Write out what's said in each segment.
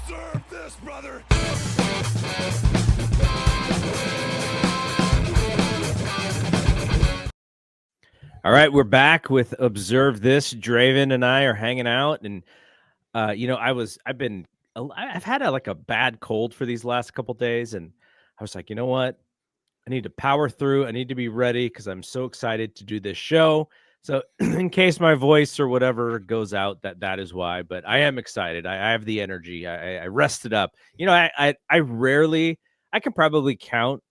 Observe this, brother. All right, we're back with Observe This. Draven and I are hanging out, and I've had a bad cold for these last couple days, and I was like, you know what? I need to power through. I need to be ready because I'm so excited to do this show. So in case my voice or whatever goes out, that is why. But I am excited. I have the energy. I rested up. I rarely. I can probably count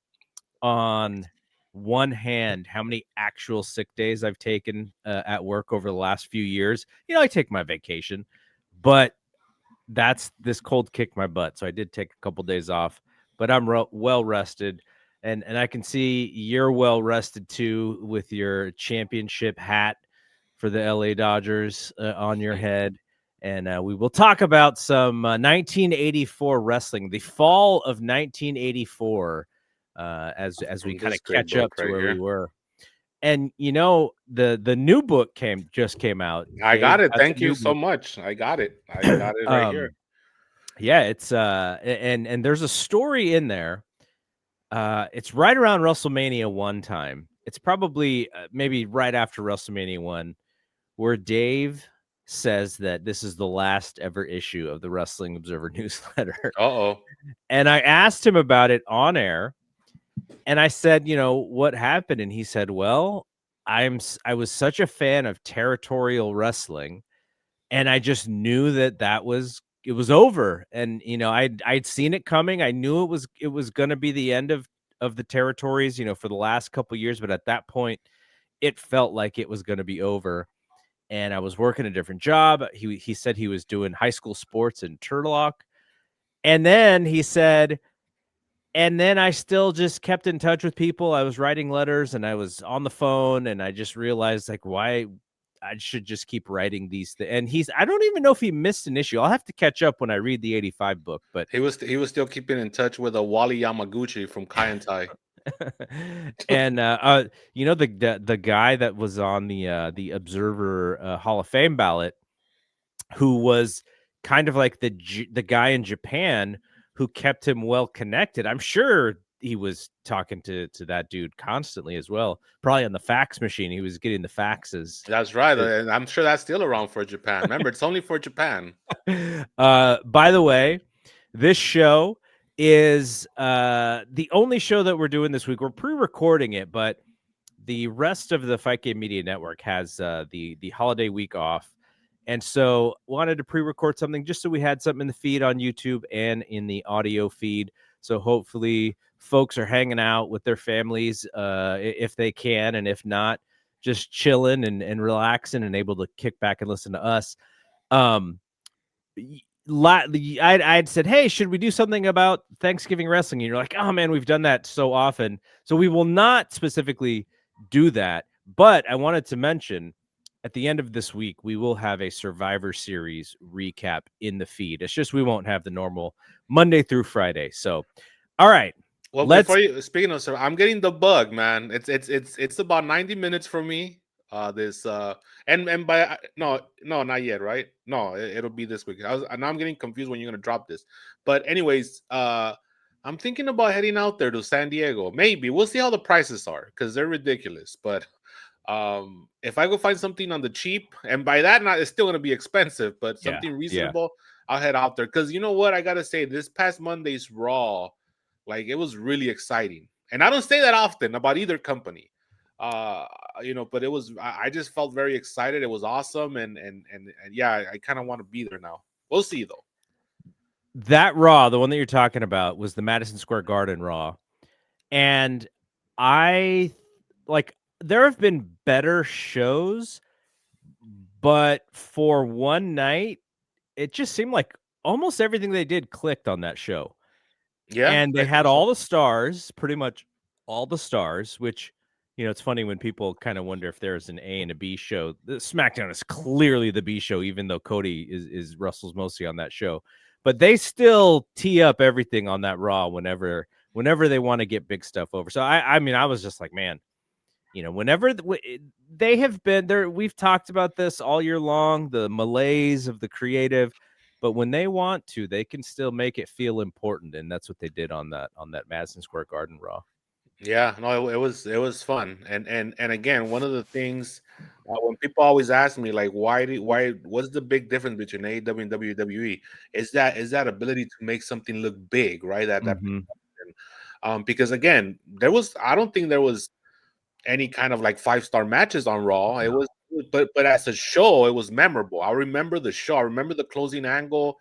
on one hand how many actual sick days I've taken at work over the last few years. I take my vacation, but this cold kicked my butt. So I did take a couple days off, but I'm well rested. And I can see you're well rested too with your championship hat for the LA Dodgers on your head. And we will talk about some 1984 wrestling, the fall of 1984, as we kind of catch up to where we were. And the new book just came out. I got it. Thank you so book. much. I got it right here. Yeah, it's and there's a story in there. It's right around WrestleMania 1 time. It's probably maybe right after WrestleMania 1, where Dave says that this is the last ever issue of the Wrestling Observer newsletter. Uh-oh. And I asked him about it on air, and I said, what happened? And he said, well, I was such a fan of territorial wrestling, and I just knew that it was over. And I'd seen it coming. I knew it was going to be the end of the territories, for the last couple years, but at that point it felt like it was going to be over. And I was working a different job. He said he was doing high school sports in Turlock. And then he said, and then I still just kept in touch with people. I was writing letters and I was on the phone, and I just realized why I should just keep writing these things. And I don't even know if he missed an issue. I'll have to catch up when I read the 85 book, but he was still keeping in touch with a Wally Yamaguchi from Kai and Tai. And the guy that was on the Observer Hall of Fame ballot, who was kind of like the guy in Japan who kept him well connected. I'm sure he was talking to that dude constantly as well. Probably on the fax machine. He was getting the faxes. That's right. And I'm sure that's still around for Japan. Remember, it's only for Japan. By the way, this show is the only show that we're doing this week. We're pre-recording it, but the rest of the Fight Game Media Network has the holiday week off. And so wanted to pre-record something just so we had something in the feed on YouTube and in the audio feed. So hopefully folks are hanging out with their families if they can, and if not, just chilling and relaxing and able to kick back and listen to us. I'd said, hey, should we do something about Thanksgiving wrestling? And you're like, oh man, we've done that so often. So we will not specifically do that. But I wanted to mention, at the end of this week, we will have a Survivor Series recap in the feed. It's just we won't have the normal Monday through Friday. So, all right. Well, speaking of, I'm getting the bug, man. It's about 90 minutes for me. And by no, not yet, right? No, it'll be this week. I'm getting confused when you're gonna drop this. But anyways, I'm thinking about heading out there to San Diego. Maybe we'll see how the prices are because they're ridiculous. But if I go find something on the cheap, and by that it's still gonna be expensive, but something reasonable, I'll head out there. Because you know what, I gotta say, this past Monday's Raw, it was really exciting, and I don't say that often about either company. But it was. I just felt very excited. It was awesome, and yeah, I kind of want to be there now. We'll see though. That Raw, the one that you're talking about, was the Madison Square Garden Raw, and there have been better shows, but for one night, it just seemed like almost everything they did clicked on that show. Yeah, and they had all the stars, pretty much all the stars, which, it's funny when people kind of wonder if there's an A and a B show. The SmackDown is clearly the B show, even though Cody is Russell's mostly on that show. But they still tee up everything on that Raw whenever they want to get big stuff over. So I was just like, man, whenever they have been there, we've talked about this all year long, the malaise of the creative. but when they want to, they can still make it feel important, and that's what they did on that Madison Square Garden Raw. Yeah, no, it was fun, and again, one of the things when people always ask me like, why what's the big difference between AEW and WWE? Is that ability to make something look big, right? That Hmm. because again, I don't think there was any kind of like 5-star matches on Raw. It was, but as a show, it was memorable. I remember the show. I remember the closing angle.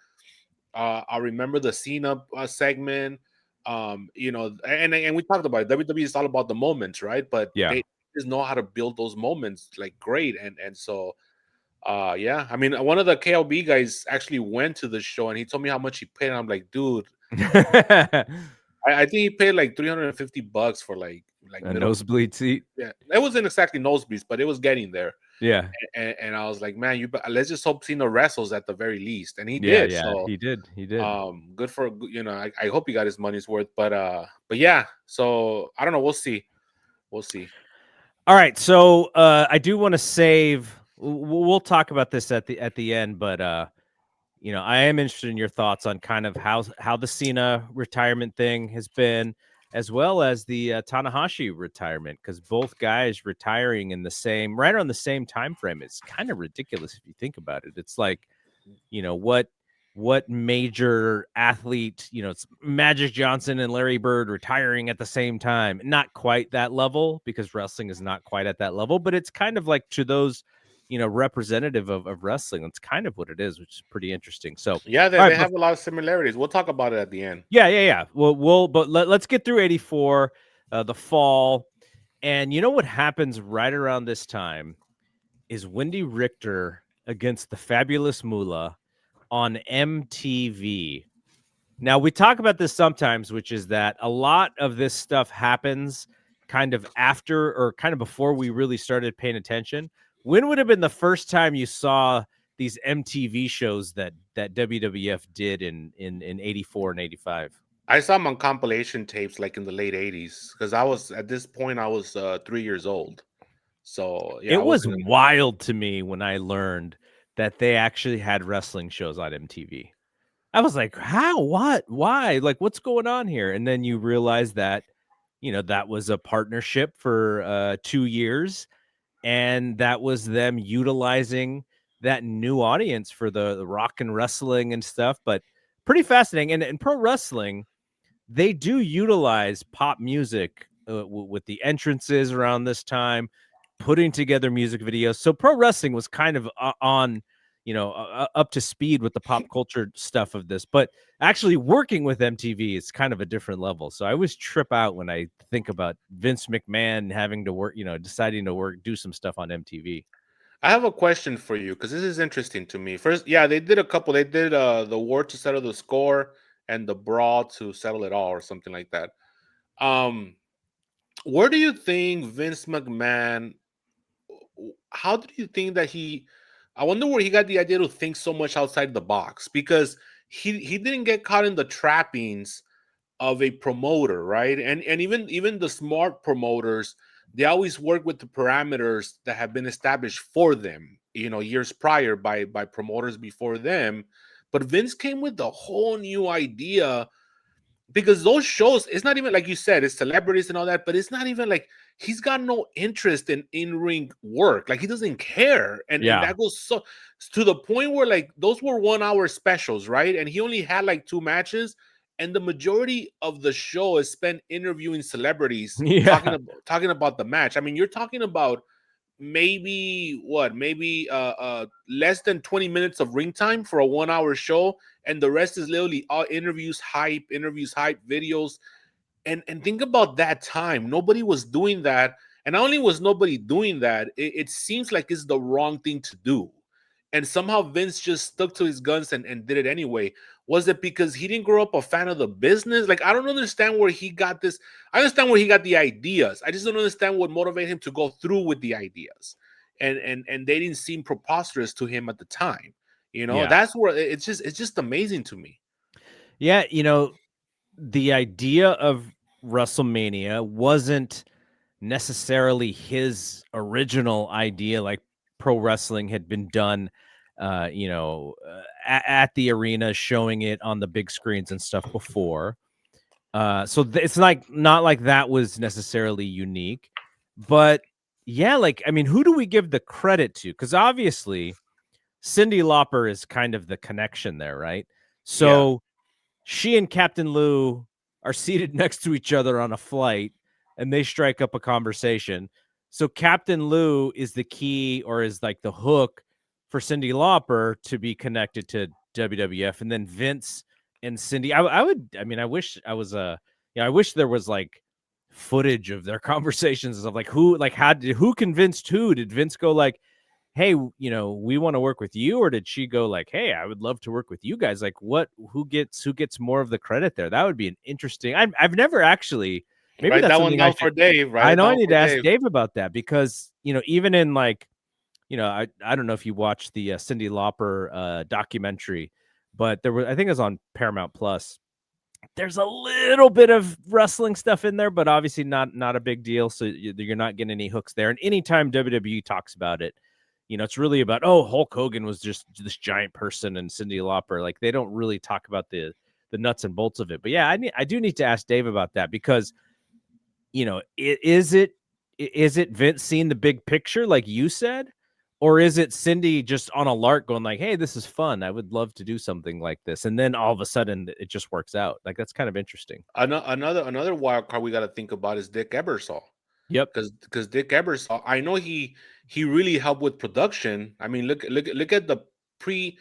I remember the Cena segment. And we talked about it. WWE is all about the moments, right? But Yeah. they just know how to build those moments like great. And so yeah. I mean, one of the KLB guys actually went to the show and he told me how much he paid. And I'm like, dude, I think he paid like $350 for like A middle. nosebleed seat. Yeah, it wasn't exactly nosebleeds, but it was getting there. Yeah. And I was like, man, let's just hope Cena wrestles at the very least, and he Yeah. did. Yeah. So, He did. He did. good for I hope he got his money's worth. But yeah. So I don't know. We'll see. We'll see. All right. So I do want to save. We'll talk about this at the end, but I am interested in your thoughts on kind of how the Cena retirement thing has been, as well as the Tanahashi retirement, because both guys retiring in right around the same time frame. It's kind of ridiculous if you think about it. It's like, what major athlete, it's Magic Johnson and Larry Bird retiring at the same time. Not quite that level, because wrestling is not quite at that level, but it's kind of like to those, representative of wrestling. That's kind of what it is, which is pretty interesting. So, Yeah, all they right, have a lot of similarities. We'll talk about it at the end. yeah. But let's get through 84, the fall. And you know what happens right around this time is Wendy Richter against the Fabulous Moolah on MTV. Now, we talk about this sometimes, which is that a lot of this stuff happens kind of after or kind of before we really started paying attention. When would have been the first time you saw these MTV shows that WWF did in 84 and 85? I saw them on compilation tapes like in the late '80s because I was at this point I was 3 years old. So yeah, I It was was in. wild to me when I learned that they actually had wrestling shows on MTV. I was like, "How? What? Why? Like, what's going on here?" And then you realize that, that was a partnership for 2 years, and that was them utilizing that new audience for the rock and wrestling and stuff, but pretty fascinating. And in pro wrestling, they do utilize pop music with the entrances around this time, putting together music videos. So pro wrestling was kind of on, up to speed with the pop culture stuff of this, but actually working with MTV is kind of a different level. So I always trip out when I think about Vince McMahon having to work, deciding to do some stuff on MTV. I have a question for you because this is interesting to me. First, yeah, they did a couple. They did the war to settle the score and the brawl to settle it all, or something like that. Um, where do you think Vince McMahon? How do you think that he? I wonder where he got the idea to think so much outside the box because he didn't get caught in the trappings of a promoter, right? And even the smart promoters, they always work with the parameters that have been established for them, years prior by promoters before them. But Vince came with a whole new idea because those shows, it's not even like you said, it's celebrities and all that, but it's not even like he's got no interest in in-ring work. Like he doesn't care. And Yeah. that goes so to the point where like those were 1 hour specials, right? And he only had like 2 matches. And the majority of the show is spent interviewing celebrities Yeah. talking about the match. I mean, you're talking about maybe less than 20 minutes of ring time for a 1 hour show, and the rest is literally all interviews hype videos. And think about that time, nobody was doing that. And not only was nobody doing that, it seems like it's the wrong thing to do. And somehow Vince just stuck to his guns and did it anyway. Was it because he didn't grow up a fan of the business? Like, I don't understand where he got this. I understand where he got the ideas. I just don't understand what motivated him to go through with the ideas. And they didn't seem preposterous to him at the time. Yeah. That's where it's just amazing to me. Yeah. The idea of WrestleMania wasn't necessarily his original idea, like pro wrestling had been done at the arena, showing it on the big screens and stuff before. So it's not like that was necessarily unique, but yeah, like, I mean, who do we give the credit to? Because obviously Cyndi Lauper is kind of the connection there, right? Yeah. So she and Captain Lou are seated next to each other on a flight, and they strike up a conversation. So Captain Lou is the key, or is like the hook for Cyndi Lauper to be connected to WWF, and then Vince and Cindy. I wish I was I wish there was like footage of their conversations of like who convinced who? Did Vince go like, hey, we want to work with you, or did she go like, hey, I would love to work with you guys? Like, who gets more of the credit there? That would be an interesting. I've never actually. Maybe Write that's that one something I down should. for Dave. Write I it know I down need for to ask Dave. Dave about that, because even in like, I don't know if you watched the Cyndi Lauper documentary, but I think it was on Paramount Plus. There's a little bit of wrestling stuff in there, but obviously not a big deal. So you're not getting any hooks there. And anytime WWE talks about it, it's really about, oh, Hulk Hogan was just this giant person, and Cyndi Lauper. Like, they don't really talk about the nuts and bolts of it. But yeah, I do need to ask Dave about that, because is it Vince seeing the big picture, like you said, or is it Cindy just on a lark going like, hey, this is fun, I would love to do something like this, and then all of a sudden it just works out? Like, that's kind of interesting. Another wild card we got to think about is Dick Ebersol, Yep. because Dick Ebersol, I know he really helped with production. I mean, look at the pre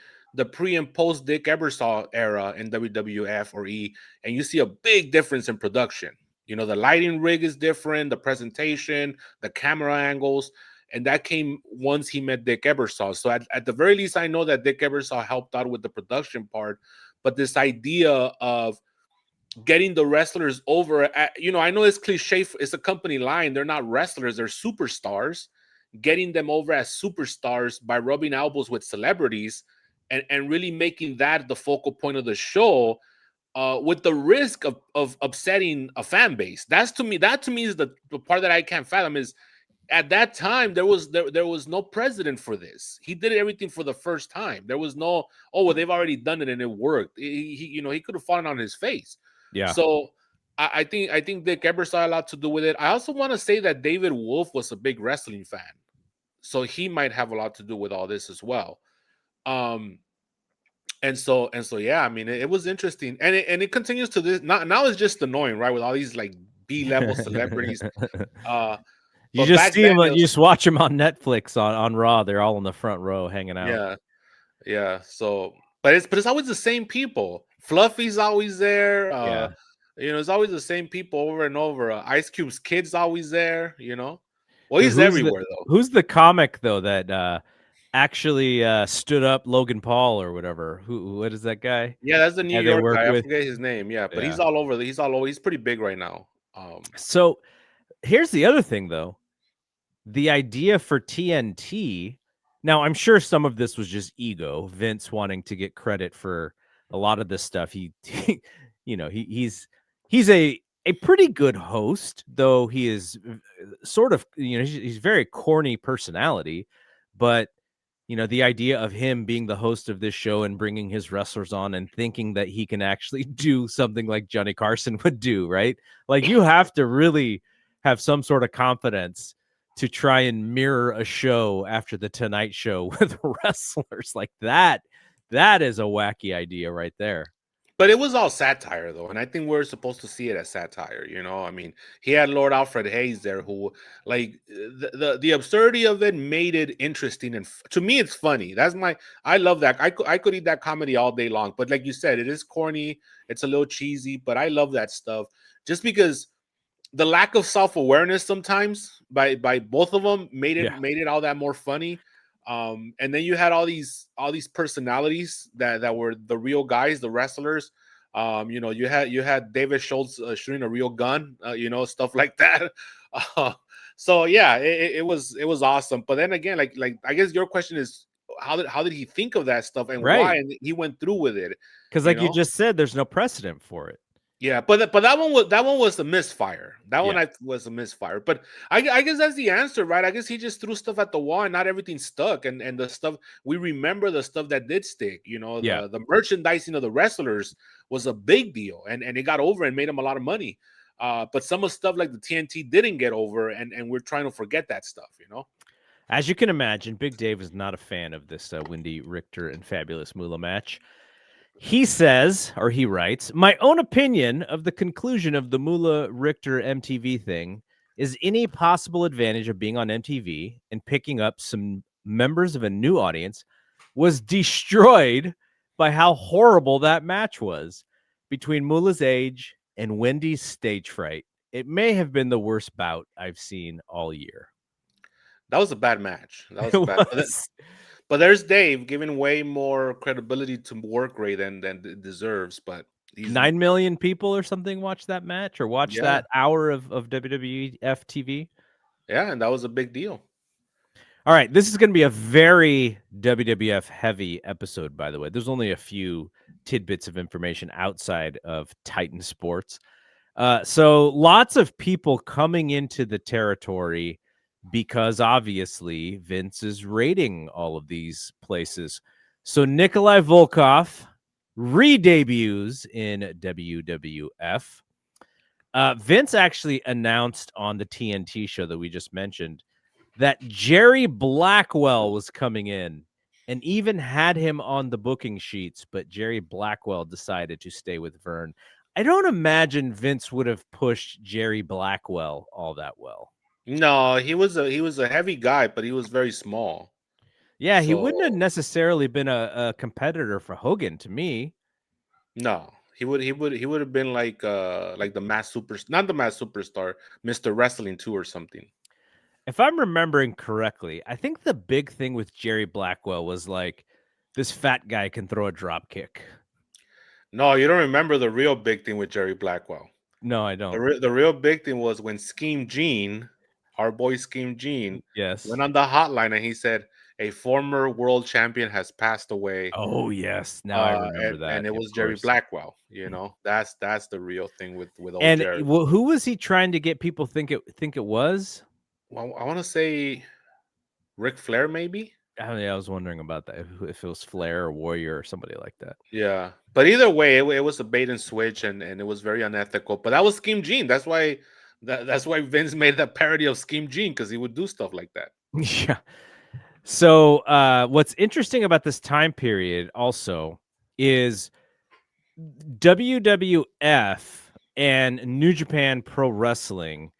and post Dick Ebersol era in WWF or E, and you see a big difference in production. The lighting rig is different, the presentation, the camera angles, and that came once he met Dick Ebersol. So at the very least, I know that Dick Ebersol helped out with the production part, but this idea of getting the wrestlers over I know it's cliche, it's a company line, they're not wrestlers, they're superstars. Getting them over as superstars by rubbing elbows with celebrities, and really making that the focal point of the show, with the risk of upsetting a fan base. That to me is the part that I can't fathom. Is at that time there was no precedent for this. He did everything for the first time. There was no, oh well, they've already done it and it worked. He could have fallen on his face. Yeah. So I think Dick Ebersol had a lot to do with it. I also want to say that David Wolf was a big wrestling fan, so he might have a lot to do with all this as well. Um, and so yeah, I mean, it was interesting, and it continues to this. Now it's just annoying, right? With all these like B-level celebrities. Uh, You but just back see then, them, it you was, just watch them on Netflix on Raw. They're all in the front row hanging out. yeah, yeah. So, but it's always the same people. Fluffy's always there. Yeah. It's always the same people over and over. Ice Cube's kid's always there. Well, he's Who's the everywhere though. who's the comic though that actually stood up Logan Paul or whatever? What is that guy? Yeah, that's the New Yeah, they York work guy. I with. forget his name. Yeah, but he's Yeah. all over. He's all over. He's pretty big right now. So here's the other thing though. The idea for TNT. Now, I'm sure some of this was just ego, Vince wanting to get credit for a lot of this stuff. He's a pretty good host, though he is sort of, he's very corny personality, but the idea of him being the host of this show and bringing his wrestlers on and thinking that he can actually do something like Johnny Carson would do, right? Like, you have to really have some sort of confidence to try and mirror a show after the Tonight Show with wrestlers like that. That is a wacky idea right there. But it was all satire, though, and I think we're supposed to see it as satire. I mean, he had Lord Alfred Hayes there, who, like, the absurdity of it made it interesting, and to me, it's funny. I love that. I could eat that comedy all day long. But like you said, it is corny. It's a little cheesy, but I love that stuff just because the lack of self-awareness sometimes by both of them made it all that more funny. And then you had all these personalities that were the real guys, the wrestlers. You had David Schultz shooting a real gun, stuff like that. uh, so yeah, it was awesome. But then again, like I guess your question is, how did he think of that stuff and why, Right. and he went through with it, Because you like you know just said, there's no precedent for it. Yeah, but that one was a misfire. That one Yeah. was a misfire. But I guess that's the answer, right? I guess he just threw stuff at the wall and not everything stuck. And the stuff we remember the stuff that did stick. You know, Yeah. the merchandising of the wrestlers was a big deal, and it got over and made them a lot of money. But some of the stuff like the TNT didn't get over, and we're trying to forget that stuff. You know. As you can imagine, Big Dave is not a fan of this Wendy Richter and Fabulous Moolah match. He says, or he writes, my own opinion of the conclusion of the Moolah Richter MTV thing is any possible advantage of being on MTV and picking up some members of a new audience was destroyed by how horrible that match was between Moolah's age and Wendy's stage fright. It may have been the worst bout I've seen all year. That was a bad match. That It was a bad. was. But there's Dave giving way more credibility to work rate than it deserves. But he's 9 million people or something watched that match or watched yeah, that hour of WWF TV. yeah, and that was a big deal. All right, this is going to be a very WWF heavy episode, by the way. There's only a few tidbits of information outside of Titan Sports. So lots of people coming into the territory because obviously Vince is raiding all of these places. So Nikolai Volkov re-debuts in WWF. Vince actually announced on the TNT show that we just mentioned that Jerry Blackwell was coming in and even had him on the booking sheets, but Jerry Blackwell decided to stay with Vern. I don't imagine Vince would have pushed Jerry Blackwell all that well. No, he was a heavy guy, but he was very small. Yeah, he So wouldn't have necessarily been a competitor for Hogan to me. no, he would have been like the mass super, not the mass superstar, Mr. Wrestling 2 or something. If I'm remembering correctly, I think the big thing with Jerry Blackwell was like this fat guy can throw a drop kick. No, you don't remember the real big thing with Jerry Blackwell. No, I The don't. the real big thing was when Scheme Gene, our boy Scheme Gene, Yes. went on the hotline and he said a former world champion has passed away. Oh, yes. Now I remember And that, it of was Jerry course. Blackwell. You know, that's the real thing with old And Jerry. who was he trying to get people think it was? Well, I want to say Ric Flair, maybe. I was wondering about that. If it was Flair or Warrior or somebody like that. Yeah, but either way, it was a bait and switch, and it was very unethical. But that was Scheme Gene. That's why Vince made that parody of Scheme Gene, because he would do stuff like that. Yeah. So what's interesting about this time period also is WWF and New Japan Pro Wrestling,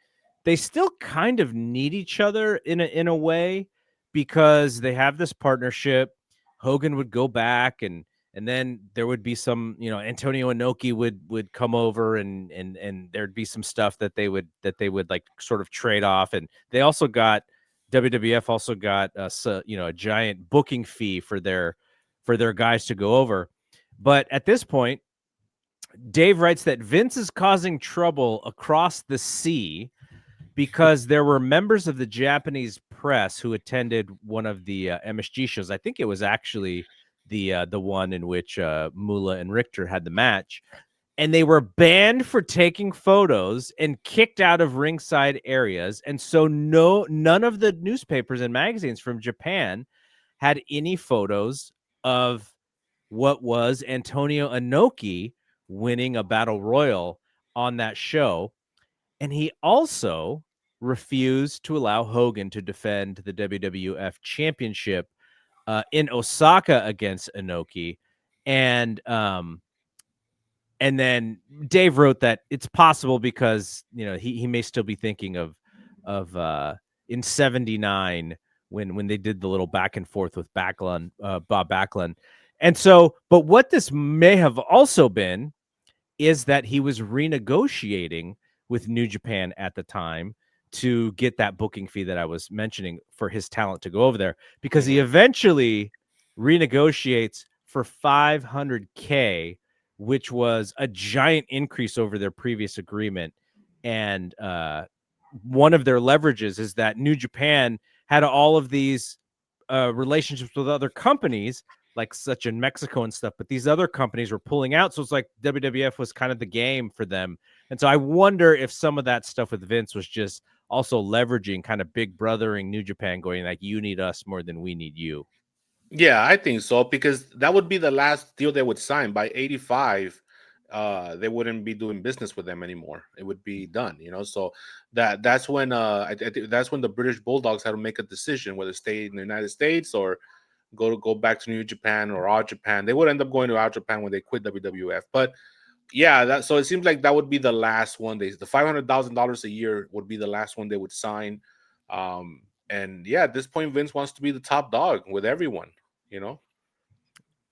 they still kind of need each other in a way because they have this partnership. Hogan would go back and then there would be some, Antonio Inoki would come over and there'd be some stuff that they would like sort of trade off. And they also got WWF also got a giant booking fee for their guys to go over. But at this point, Dave writes that Vince is causing trouble across the sea because there were members of the Japanese press who attended one of the MSG shows. I think it was actually the one in which Moolah and Richter had the match, and they were banned for taking photos and kicked out of ringside areas. And so none of the newspapers and magazines from Japan had any photos of what was Antonio Inoki winning a battle royal on that show. And he also refused to allow Hogan to defend the WWF championship in Osaka against Inoki. And then Dave wrote that it's possible because he may still be thinking of in '79 when they did the little back and forth with Backlund, Bob Backlund. And so, but what this may have also been is that he was renegotiating with New Japan at the time to get that booking fee that I was mentioning for his talent to go over there, because he eventually renegotiates for $500K, which was a giant increase over their previous agreement. And one of their leverages is that New Japan had all of these relationships with other companies like such in Mexico and stuff, but these other companies were pulling out. So it's like WWF was kind of the game for them. And so I wonder if some of that stuff with Vince was just also leveraging kind of big brothering New Japan, going like, you need us more than we need you. Yeah, I think so, because that would be the last deal they would sign by 85. They wouldn't be doing business with them anymore. It would be done, so that's when I think that's when the British Bulldogs had to make a decision whether to stay in the United States or go back to New Japan or All Japan. They would end up going to All Japan when they quit WWF. But yeah, so it seems like that would be the last one. The $500,000 a year would be the last one they would sign. And yeah, at this point, Vince wants to be the top dog with everyone.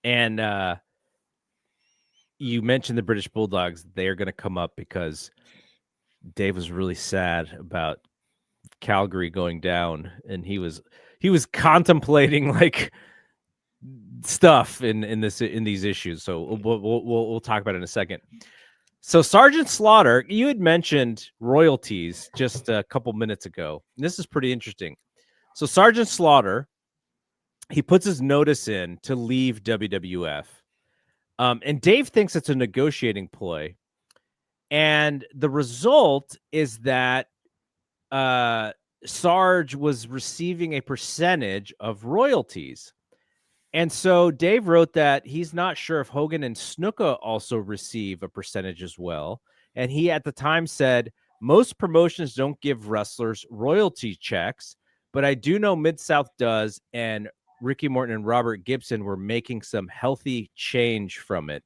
And you mentioned the British Bulldogs. They're going to come up because Dave was really sad about Calgary going down, and he was contemplating like stuff in these issues. So we'll talk about it in a second. So Sergeant Slaughter, you had mentioned royalties just a couple minutes ago. This is pretty interesting. So Sergeant Slaughter, he puts his notice in to leave WWF. And Dave thinks it's a negotiating ploy. And the result is that Sarge was receiving a percentage of royalties. And so Dave wrote that he's not sure if Hogan and Snuka also receive a percentage as well. And he at the time said, most promotions don't give wrestlers royalty checks, but I do know Mid-South does. And Ricky Morton and Robert Gibson were making some healthy change from it.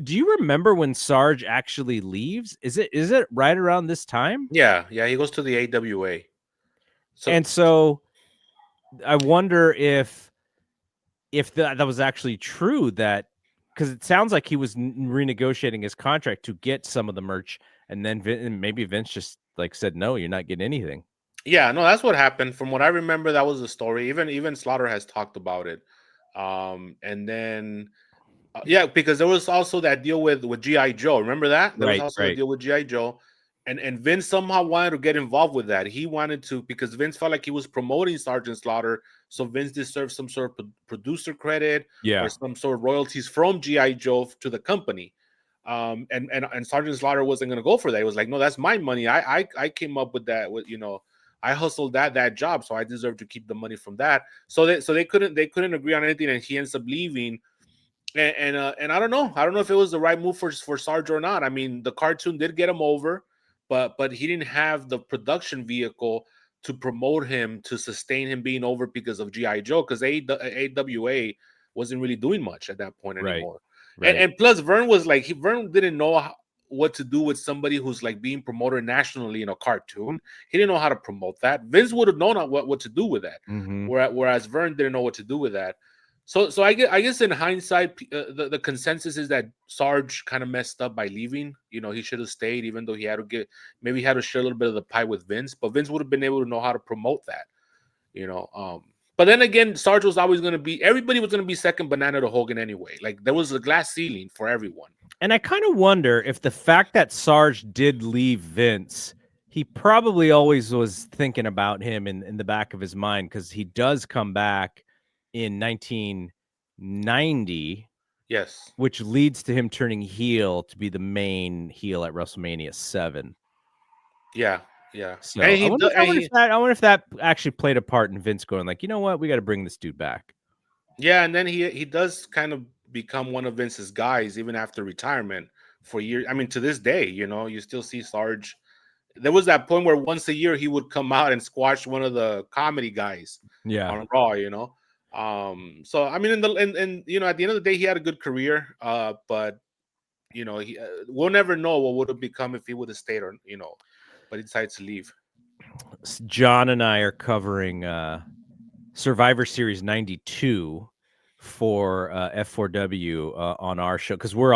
Do you remember when Sarge actually leaves? Is it right around this time? Yeah, he goes to the AWA. So I wonder if that was actually true, that because it sounds like he was renegotiating his contract to get some of the merch, and then maybe Vince just like said, no, you're not getting anything. Yeah, no, that's what happened. From what I remember, that was the story. Even Slaughter has talked about it. And then yeah, because there was also that deal with G.I. Joe. Remember that? There was also a deal with G.I. Joe. And Vince somehow wanted to get involved with that. He wanted to, because Vince felt like he was promoting Sergeant Slaughter, so Vince deserved some sort of producer credit or some sort of royalties from G.I. Joe to the company. And Sergeant Slaughter wasn't going to go for that. He was like, no, that's my money. I came up with that. I hustled that job, so I deserve to keep the money from that. So they couldn't agree on anything, and he ends up leaving. And I don't know if it was the right move for Sarge or not. I mean, the cartoon did get him over, but he didn't have the production vehicle to promote him, to sustain him being over because of G.I. Joe, because AWA wasn't really doing much at that point anymore. Right. And plus Vern was like, Vern didn't know what to do with somebody who's like being promoted nationally in a cartoon. He didn't know how to promote that. Vince would have known what to do with that. Mm-hmm. Whereas Vern didn't know what to do with that. So I guess in hindsight, the consensus is that Sarge kind of messed up by leaving. He should have stayed, even though he had to share a little bit of the pie with Vince. But Vince would have been able to know how to promote that. But then again, Sarge was always going to be, everybody was going to be second banana to Hogan anyway. Like, there was a glass ceiling for everyone. And I kind of wonder if the fact that Sarge did leave Vince, he probably always was thinking about him in the back of his mind, because he does come back in 1990. Yes. Which leads to him turning heel to be the main heel at WrestleMania 7. Yeah. So I wonder if that actually played a part in Vince going like, you know what, we got to bring this dude back. Yeah, and then he does kind of become one of Vince's guys even after retirement for years. I mean, to this day, you still see Sarge. There was that point where once a year he would come out and squash one of the comedy guys on Raw, So I mean, at the end of the day, he had a good career, but we'll never know what would have become if he would have stayed, or but he decided to leave. John and I are covering Survivor Series 92 for F4W on our show, because we're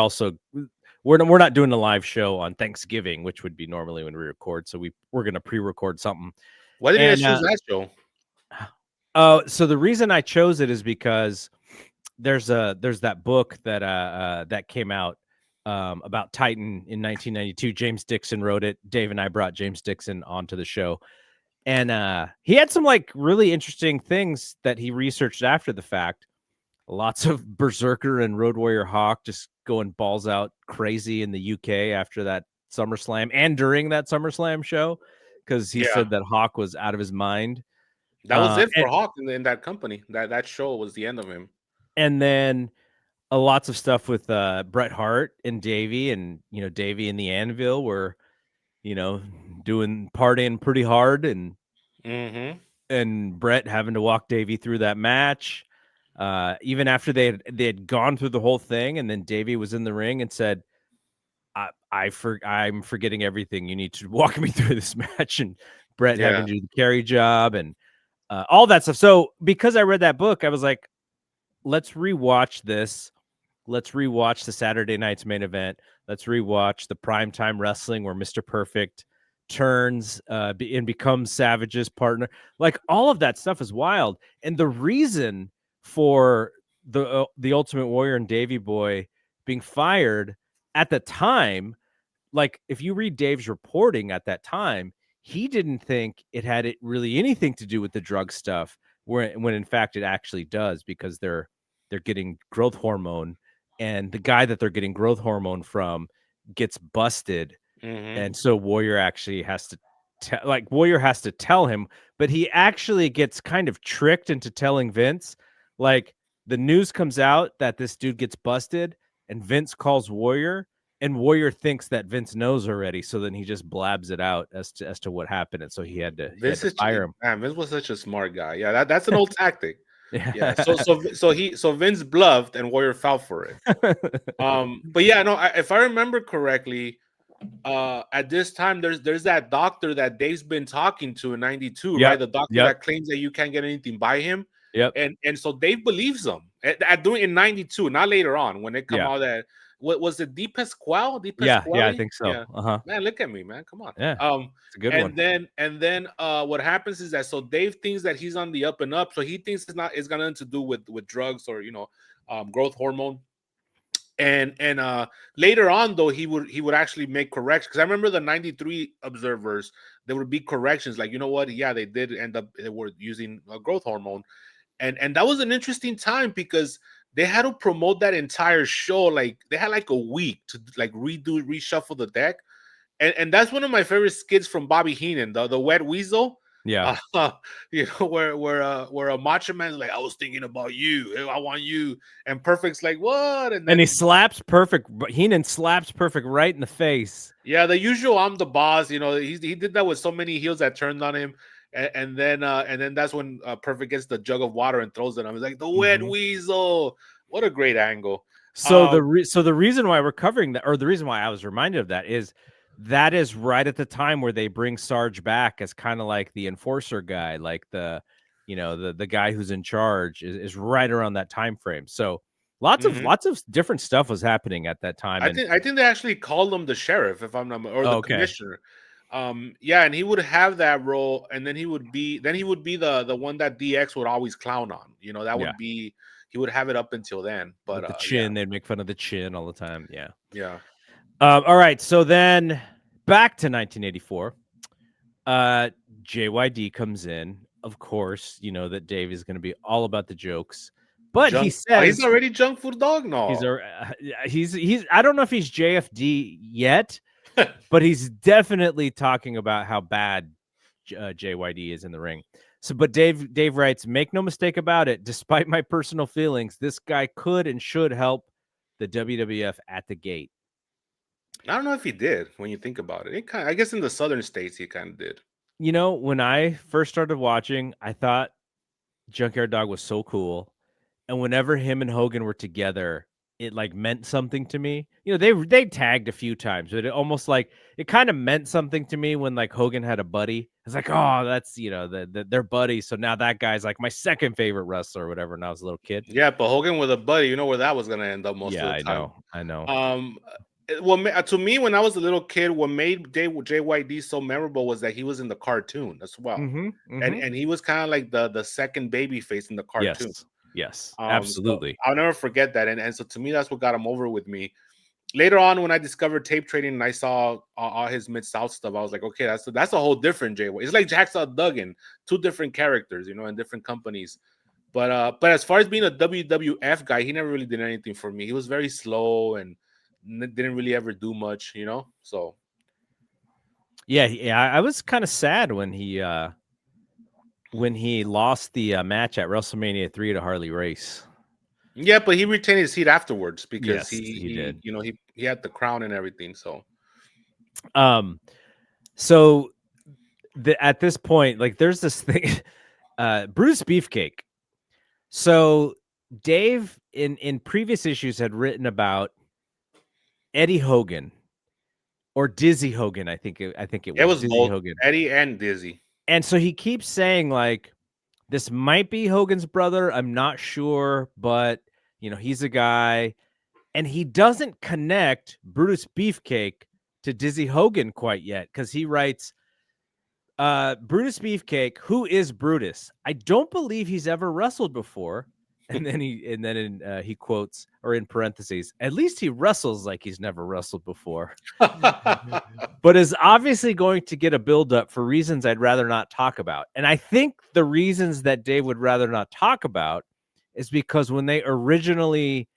not doing a live show on Thanksgiving, which would be normally when we record. So we're going to pre-record something. Why did you choose that show? So the reason I chose it is because there's that book that came out about Titan in 1992. James Dixon wrote it. Dave and I brought James Dixon onto the show, and he had some like really interesting things that he researched after the fact. lots of Berserker and Road Warrior Hawk just going balls out crazy in the UK after that SummerSlam and during that SummerSlam show, because he Yeah, said that Hawk was out of his mind. that was it And for Hawk in that company. That show was the end of him. then lots of stuff with Bret Hart and Davey, and Davey and the Anvil were doing partying pretty hard, and Mm-hmm. Bret having to walk Davey through that match. Even after they had gone through the whole thing, and then Davey was in the ring and said, I'm forgetting everything. You need to walk me through this match." And Bret Yeah. having to do the carry job and all that stuff. So because I read that book, I was like, let's rewatch this. Let's rewatch the Saturday night's main event. Let's rewatch the primetime wrestling where Mr. Perfect turns and becomes Savage's partner. Like, all of that stuff is wild. And the reason for the Ultimate Warrior and Davey Boy being fired at the time, like, if you read Dave's reporting at that time, he didn't think it had really anything to do with the drug stuff, when in fact it actually does, because they're getting growth hormone, and the guy that they're getting growth hormone from gets busted. Mm-hmm. And so Warrior actually has to Warrior has to tell him, but he actually gets kind of tricked into telling Vince. Like, the news comes out that this dude gets busted, and Vince calls Warrior, and Warrior thinks that Vince knows already, so then he just blabs it out as to what happened, and so he had to fire him. Vince was such a smart guy. Yeah, that's an old tactic. Yeah. Yeah. So Vince bluffed and Warrior fell for it. But yeah, no, if I remember correctly, at this time there's that doctor that Dave's been talking to in 92, right? Yep. The doctor Yep. that claims that you can't get anything by him. Yep. And so Dave believes him at doing in 92, not later on when it come Yeah. out that what was it, Di Pasquale? Yeah, I think so. Yeah. Uh-huh. Man, look at me, man. Come on. Yeah. It's a good one. And then what happens is that so Dave thinks that he's on the up and up, so he thinks it's got nothing to do with drugs or growth hormone. And later on though he would actually make corrections, because I remember the 93 observers, there would be corrections like, you know what, yeah, they did end up, they were using a growth hormone. And that was an interesting time because they had to promote that entire show. Like they had like a week to like reshuffle the deck. And that's one of my favorite skits from Bobby Heenan, the wet weasel. Yeah. Where a macho man's like, I was thinking about you, I want you, and Perfect's like, what? And he slaps Perfect. Heenan slaps Perfect right in the face. Yeah, the usual I'm the boss. He did that with so many heels that turned on him. And then that's when Perfect gets the jug of water and throws it at him. He's like, the wet weasel. What a great angle. So the reason why we're covering that, or the reason why I was reminded of that, is right at the time where they bring Sarge back as kind of like the enforcer guy, like the guy who's in charge, is right around that time frame. So lots of different stuff was happening at that time. I think they actually called him the sheriff, if I'm not, or the commissioner. Yeah, and he would have that role, and then he would be the one that DX would always clown on. That would be, he would have it up until then. But with the chin, they'd make fun of the chin all the time. Yeah. Yeah. All right, so then back to 1984. JYD comes in. Of course, you know that Dave is going to be all about the jokes, but he says he's already junk food dog. No, he's I don't know if he's JFD yet, but he's definitely talking about how bad JYD is in the ring. So, but Dave writes, make no mistake about it. Despite my personal feelings, this guy could and should help the WWF at the gate. I don't know if he did when you think about it. I guess in the southern states he kind of did. When I first started watching, I thought Junkyard Dog was so cool. And whenever him and Hogan were together, it like meant something to me. They tagged a few times, but it almost like it kind of meant something to me when like Hogan had a buddy. It's like, oh, that's they're buddies. So now that guy's like my second favorite wrestler or whatever. When I was a little kid. Yeah, but Hogan with a buddy, you know where that was gonna end up most of the time. I know. Well, to me, when I was a little kid, what made JYD so memorable was that he was in the cartoon as well, and he was kind of like the second baby face in the cartoon. Yes, absolutely. So I'll never forget that, and so to me, that's what got him over with me. Later on, when I discovered tape trading and I saw all his Mid-South stuff, I was like, okay, that's a whole different JYD. It's like Jacksaw Duggan, two different characters, in different companies. But as far as being a WWF guy, he never really did anything for me. He was very slow and didn't really ever do much, you know. So Yeah, I was kind of sad when he lost the match at WrestleMania 3 to Harley Race. yeah, but he retained his seat afterwards because Yes, he did. you know he had the crown and everything. So So at this point, like, there's this thing, Bruce Beefcake. So Dave in previous issues had written about Eddie Hogan or Dizzy Hogan. I think it it was was Dizzy both Hogan. Eddie and Dizzy. And so he keeps saying, like, this might be Hogan's brother. I'm not sure, but he's a guy. And he doesn't connect Brutus Beefcake to Dizzy Hogan quite yet, because he writes, Brutus Beefcake, who is Brutus? I don't believe he's ever wrestled before. And then he quotes, or in parentheses, at least he wrestles like he's never wrestled before. But is obviously going to get a buildup for reasons I'd rather not talk about. And I think the reasons that Dave would rather not talk about is because when they originally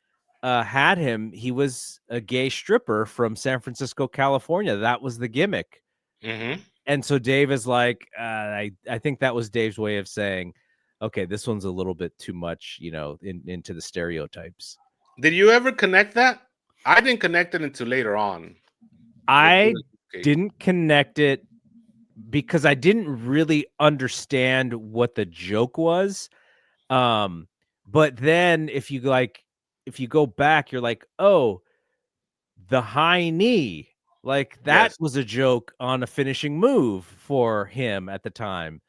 had him, he was a gay stripper from San Francisco, California. That was the gimmick. Mm-hmm. And so Dave is like, I think that was Dave's way of saying, okay, this one's a little bit too much, into the stereotypes. Did you ever connect that? I didn't connect it until later on. I didn't connect it because I didn't really understand what the joke was. But then if you go back, you're like, oh, the high knee, like that was a joke on a finishing move for him at the time.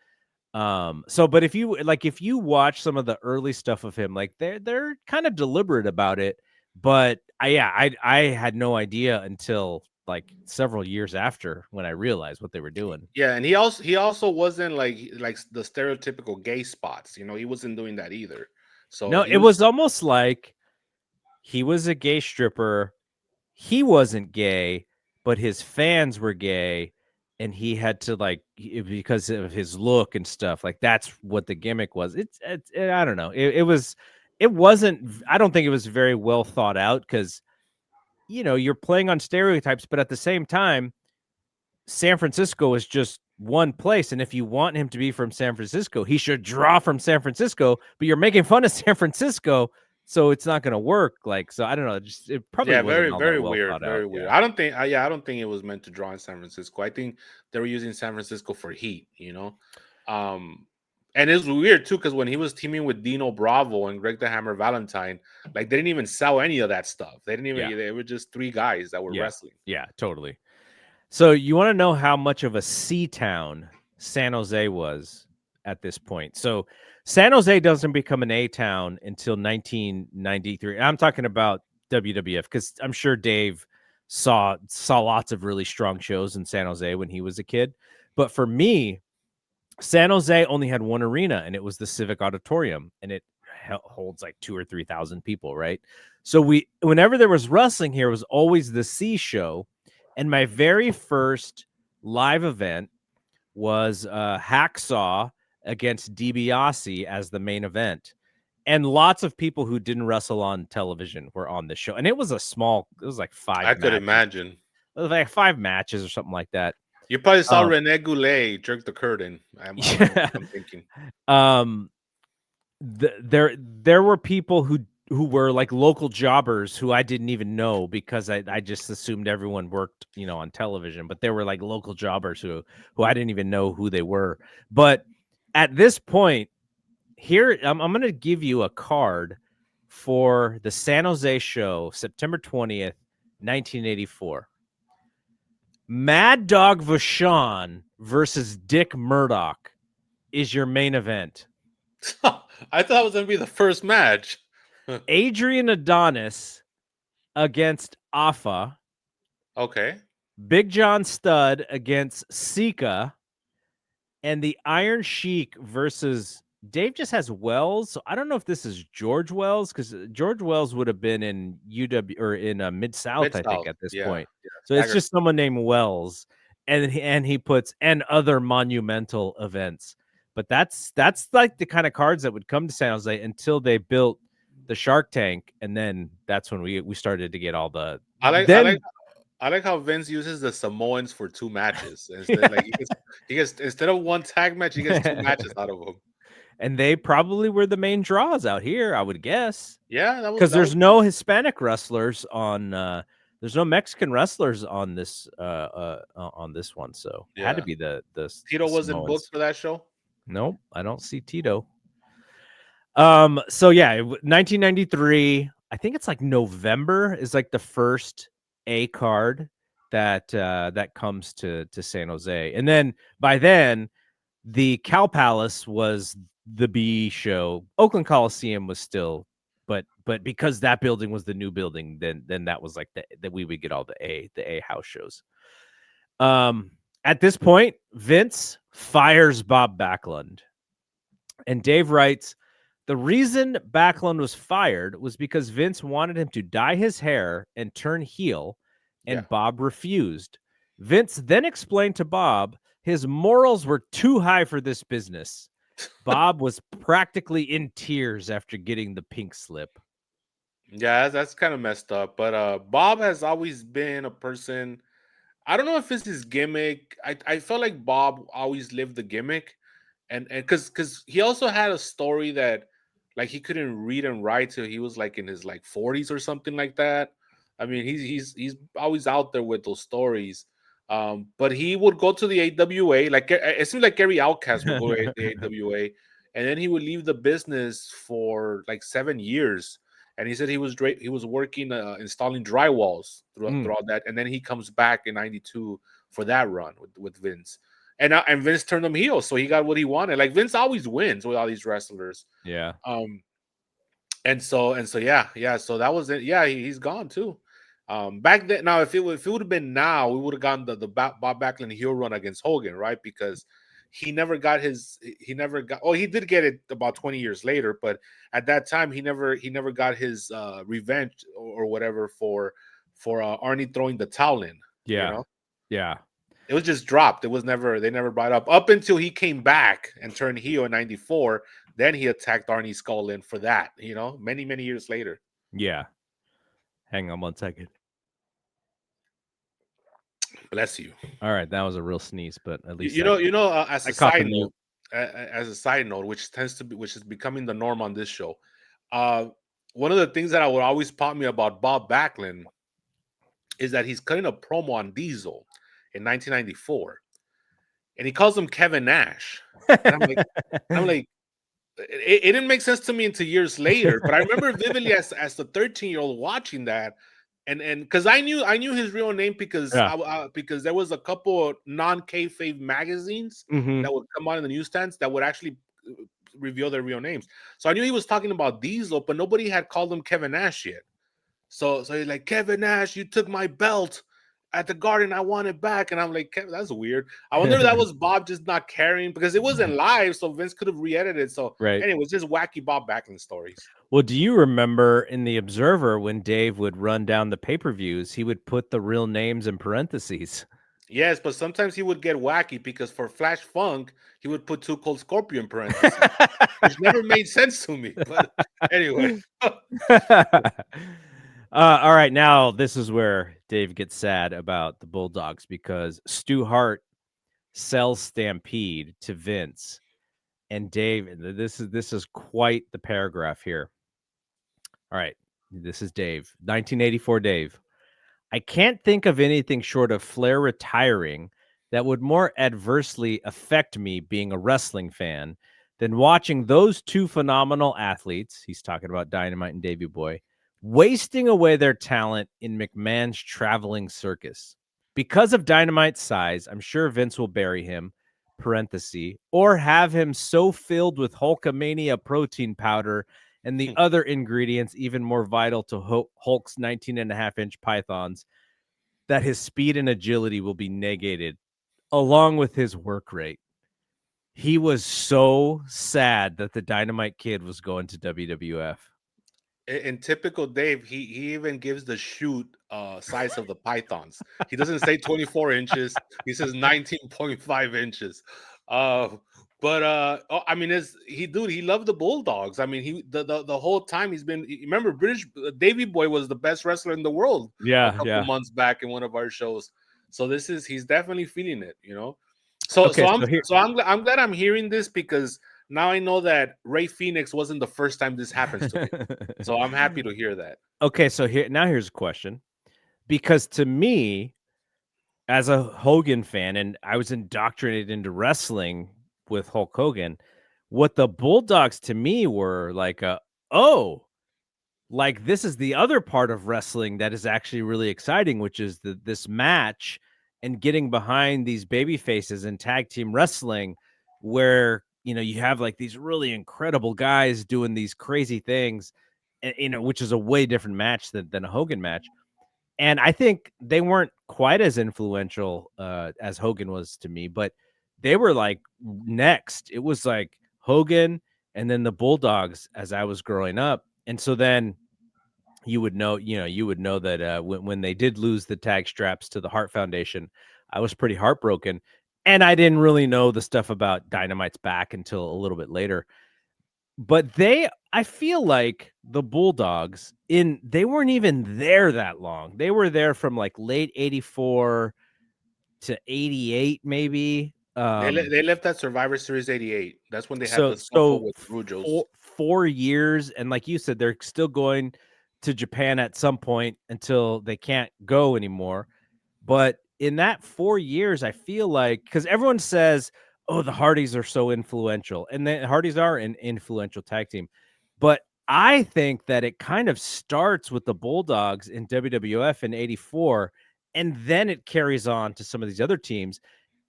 But if you watch some of the early stuff of him, like they're kind of deliberate about it. But I had no idea until like several years after when I realized what they were doing. Yeah, and he also wasn't like the stereotypical gay spots. You know, he wasn't doing that either. So No, it was almost like he was a gay stripper. He wasn't gay, but his fans were gay, and he had to because of his look and stuff. Like that's what the gimmick was. It's I don't know. It wasn't. I don't think it was very well thought out because you're playing on stereotypes, but at the same time, San Francisco is just one place, and if you want him to be from San Francisco, he should draw from San Francisco. But you're making fun of San Francisco, so it's not going to work. So I don't know. It probably wasn't very all very that well weird, thought very out. weird. Yeah. I don't think it was meant to draw in San Francisco. I think they were using San Francisco for heat. You know, and it was weird too because when he was teaming with Dino Bravo and Greg the Hammer Valentine, like they didn't even sell any of that stuff. They didn't even. Yeah. They were just three guys that were wrestling. Yeah, totally. So you want to know how much of a sea town San Jose was at this point. So San Jose doesn't become an A town until 1993. I'm talking about WWF because I'm sure Dave saw lots of really strong shows in San Jose when he was a kid. But for me, San Jose only had one arena, and it was the Civic Auditorium, and it holds like 2,000 or 3,000 people, right? So whenever there was wrestling here, it was always the C show. And my very first live event was Hacksaw against DiBiase as the main event. And lots of people who didn't wrestle on television were on this show. And it was it was like 5 matches. Could imagine. It was like 5 matches or something like that. You probably saw Rene Goulet jerk the curtain. I'm thinking. There were people who were like local jobbers who I didn't even know because I just assumed everyone worked, on television, but there were like local jobbers who I didn't even know who they were. But at this point here, I'm going to give you a card for the San Jose show, September 20th, 1984. Mad Dog Vachon versus Dick Murdoch is your main event. I thought it was going to be the first match. Adrian Adonis against Afa. Okay. Big John Studd against Sika. And the Iron Sheik versus Dave just has Wells. So I don't know if this is George Wells because George Wells would have been in UW or in Mid-South, I think, at this point. Yeah. So it's just someone named Wells. And he puts and other monumental events. But that's like the kind of cards that would come to San Jose until they built the Shark Tank, and then that's when we started to get all the I like I like then I like how Vince uses the Samoans for 2 matches instead. Like he gets instead of 1 tag match, he gets 2 matches out of them. and they probably were the main draws out here, I would guess, Yeah, because that was there's no Hispanic wrestlers on. There's no Mexican wrestlers on this one, so it had to yeah. be Tito the wasn't booked Samoans. for that show. Nope, I don't see Tito. So yeah, 1993. I think it's like November is like the first A card that comes to San Jose, and then by then the Cow Palace was the B show. Oakland Coliseum was still, but because that building was the new building, then that was like that we would get all the A house shows. At this point, Vince fires Bob Backlund, and Dave writes, the reason Backlund was fired was because Vince wanted him to dye his hair and turn heel, Yeah. and Bob refused. Vince then explained to Bob his morals were too high for this business. Bob was practically in tears after getting the pink slip. Yeah, that's kind of messed up. But Bob has always been a person. I don't know if it's his gimmick. I felt like Bob always lived the gimmick, and because he also had a story that like he couldn't read and write till he was like in his like 40s or something like that. I mean, he's always out there with those stories. But he would go to the AWA. Like it seems like Gary Outcast would go to the AWA, and then he would leave the business for like 7 years. And he said he was working installing drywalls Mm, throughout that, and then he comes back in '92 for that run with Vince, and Vince turned him heel, so he got what he wanted. Like Vince always wins with all these wrestlers, yeah. um, and so yeah, so that was it. Yeah, he's gone too. Back then, now if it would have been now, we would have gotten the Bob Backlund heel run against Hogan, right? Because he never got. Oh, he did get it about 20 years later, but at that time he never got his revenge or whatever for Arnie throwing the towel in. You Yeah. know, Yeah. it was just dropped. It was never they never brought up until he came back and turned heel in '94. Then he attacked Arnie Skull in for that. Many years later. Yeah. Hang on one second. Bless you. All right, that was a real sneeze, but at You, least you know, you know. I caught the mute. As a side note, which is becoming the norm on this show. Uh, One of the things that I would always pop me about Bob Backlund is that he's cutting a promo on Diesel in 1994, and he calls him Kevin Nash, and I'm like, it didn't make sense to me until years later. But I remember vividly as the 13-year-old watching that, and because I knew his real name because Yeah. because there was a couple of non-kayfabe magazines Mhm. that would come out in the newsstands that would actually reveal their real names. So I knew he was talking about Diesel, but nobody had called him Kevin Nash yet. So he's like, Kevin Nash, you took my belt at the Garden. I want it back. And I'm like, Kevin, that's weird. I wonder if that was Bob just not caring because it wasn't live, so Vince could have re-edited. So Right. anyway, just wacky Bob Backlund stories. Well, do you remember in The Observer when Dave would run down the pay-per-views, he would put the real names in parentheses? Yes, but sometimes he would get wacky because for Flash Funk, he would put Too Cold Scorpio in parentheses, which never made sense to me. But anyway. All right, now this is where Dave gets sad about the Bulldogs because Stu Hart sells Stampede to Vince, and Dave. This is quite the paragraph here. All right, this is Dave, 1984. Dave, I can't think of anything short of Flair retiring that would more adversely affect me being a wrestling fan than watching those two phenomenal athletes, he's talking about Dynamite and Davey Boy, wasting away their talent in McMahon's traveling circus. Because of Dynamite's size, I'm sure Vince will bury him, parenthesis, or have him so filled with Hulkamania protein powder and the other ingredients even more vital to Hulk's 19.5-inch pythons that his speed and agility will be negated along with his work rate. He was so sad that the Dynamite Kid was going to WWF. In typical Dave, he even gives the shoot size of the pythons. He doesn't say 24 inches. He says 19.5 inches. Uh, But I mean, he loved the Bulldogs. I mean, the whole time he's been. Remember, British Davy Boy was the best wrestler in the world a Yeah, couple yeah. months back in one of our shows. So he's definitely feeling it, you know. So Okay, so so here I'm glad I'm hearing this, because now I know that Ray Phoenix wasn't the first time this happens to him. So I'm happy to hear that. Okay, so here's a question. Because to me, as a Hogan fan, and I was indoctrinated into wrestling with Hulk Hogan, what the Bulldogs to me were like, oh, like this is the other part of wrestling that is actually really exciting, which is this match and getting behind these baby faces in tag team wrestling, where you have like these really incredible guys doing these crazy things, and, which is a way different match than a Hogan match. And I think they weren't quite as influential as Hogan was to me, but they were like next. It was like Hogan and then the Bulldogs as I was growing up. And so then you would know that when they did lose the tag straps to the Hart Foundation, I was pretty heartbroken. And I didn't really know the stuff about Dynamite's back until a little bit later. But I feel like the Bulldogs they weren't even there that long. They were there from like late 84 to 88 maybe. They left that Survivor Series '88. That's when they had So the scuffle so with Rujos. 4 years, and like you said, they're still going to Japan at some point until they can't go anymore. But in that 4 years, I feel like, because everyone says, "Oh, the Hardys are so influential," and the Hardys are an influential tag team. But I think that it kind of starts with the Bulldogs in WWF in '84, and then it carries on to some of these other teams.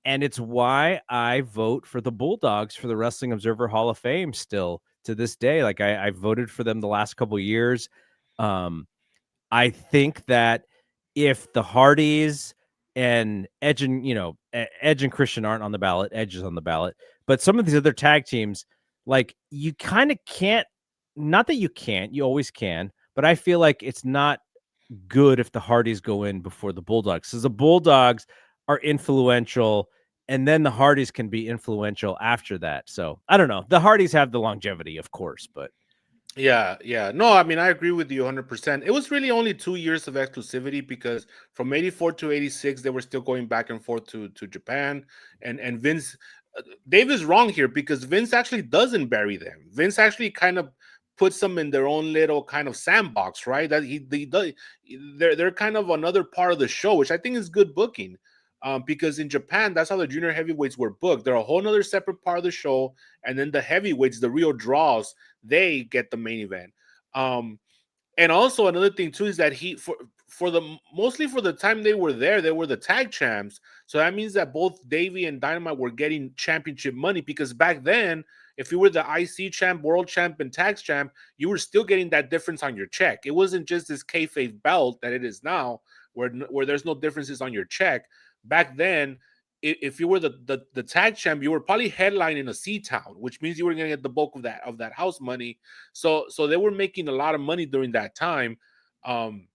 And it's why I vote for the Bulldogs for the Wrestling Observer Hall of Fame still to this day. Like I voted for them the last couple of years. Um, I think that if the Hardys and Edge and Edge and Christian aren't on the ballot, Edge is on the ballot, but some of these other tag teams, like you kind of can't. Not that you can't, you always can, but I feel like it's not good if the Hardys go in before the Bulldogs, because the Bulldogs are influential, and then the Hardys can be influential after that. So I don't know. The Hardys have the longevity, of course, but Yeah, yeah. No, I mean, I agree with you 100%. It was really only 2 years of exclusivity, because from '84 to '86, they were still going back and forth to Japan. And Vince, Dave is wrong here, because Vince actually doesn't bury them. Vince actually kind of puts them in their own little kind of sandbox, right? That he does. They're kind of another part of the show, which I think is good booking. Because in Japan, that's how the junior heavyweights were booked. They're a whole other separate part of the show, and then the heavyweights, the real draws, they get the main event. Um, and also another thing too is that he for the mostly for the time they were there, they were the tag champs. So that means that both Davey and Dynamite were getting championship money, because back then, if you were the IC champ, world champ, and tags champ, you were still getting that difference on your check. It wasn't just this kayfabe belt that it is now, where there's no differences on your check. Back then, if you were the tag champ, you were probably headlining a C town, which means you were going to get the bulk of that house money. So they were making a lot of money during that time, um,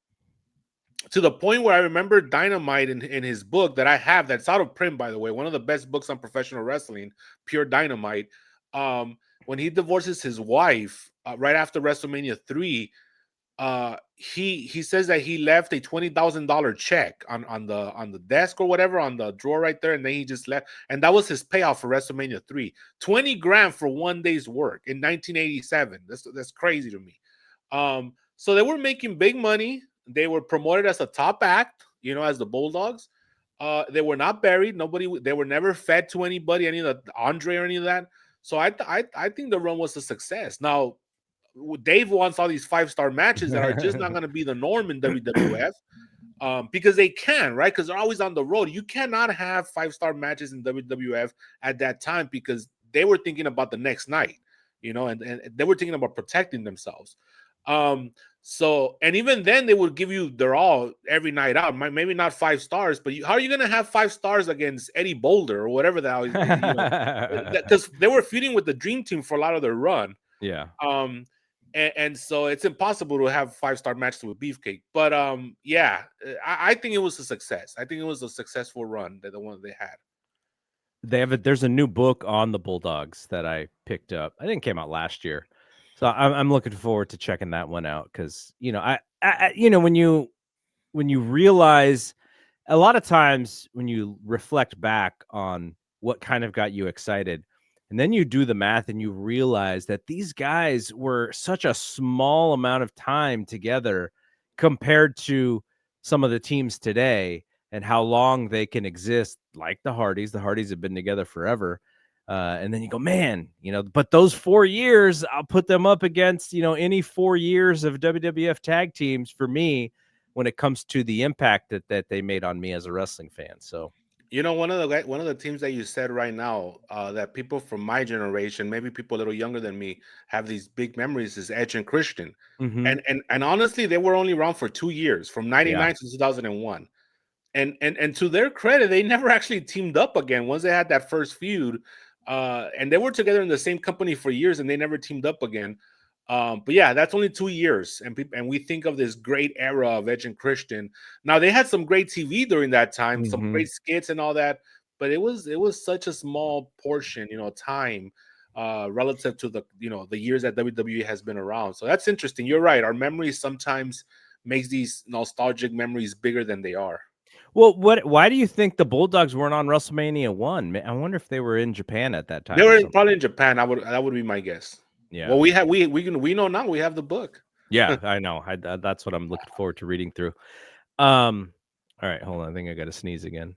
to the point where I remember Dynamite in his book that I have, that's out of print, by the way, one of the best books on professional wrestling, Pure Dynamite. When he divorces his wife right after WrestleMania 3, he says that he left a $20,000 check on the desk or whatever, on the drawer right there, and then he just left, and that was his payoff for WrestleMania 3. 20 grand for one day's work in 1987. That's crazy to me. So they were making big money. They were promoted as a top act, as the Bulldogs. They were not buried. They were never fed to anybody, any of the Andre or any of that. So I think the run was a success. Now Dave wants all these 5-star matches that are just not going to be the norm in WWF, because they can, right? Because they're always on the road. You cannot have 5-star matches in WWF at that time, because they were thinking about the next night, and they were thinking about protecting themselves. And even then, they would give you their all every night out. Maybe not 5 stars, but how are you going to have 5 stars against Eddie Boulder or whatever the hell, because they were feuding with the Dream Team for a lot of their run. yeah. And so it's impossible to have 5-star matches with Beefcake. But yeah, I think it was a success. I think it was a successful run, that the one they had. there's a new book on the Bulldogs that I picked up. I think it came out last year. So I'm looking forward to checking that one out because when you realize a lot of times when you reflect back on what kind of got you excited, and then you do the math and you realize that these guys were such a small amount of time together compared to some of the teams today and how long they can exist, like the Hardys. The Hardys have been together forever. And then you go, man, but those 4 years, I'll put them up against, any 4 years of WWF tag teams for me when it comes to the impact that they made on me as a wrestling fan. So, One of the teams that you said right now, that people from my generation, maybe people a little younger than me, have these big memories is Edge and Christian. mhm. And honestly, they were only around for 2 years, from Yeah. '99 to 2001. And to their credit, they never actually teamed up again once they had that first feud. And they were together in the same company for years, and they never teamed up again. But yeah, that's only 2 years, and we think of this great era of Edge and Christian. Now they had some great TV during that time, some Mhm. great skits and all that, but it was such a small portion, time, relative to the years that WWE has been around. So that's interesting. You're right. Our memories sometimes makes these nostalgic memories bigger than they are. Well, why do you think the Bulldogs weren't on WrestleMania 1? I wonder if they were in Japan at that They time or were something. probably in Japan. That would be my guess. Yeah. Well, we know now. We have the book. Yeah, I know. That's what I'm looking forward to reading through. All right, hold on. I think I got to sneeze again.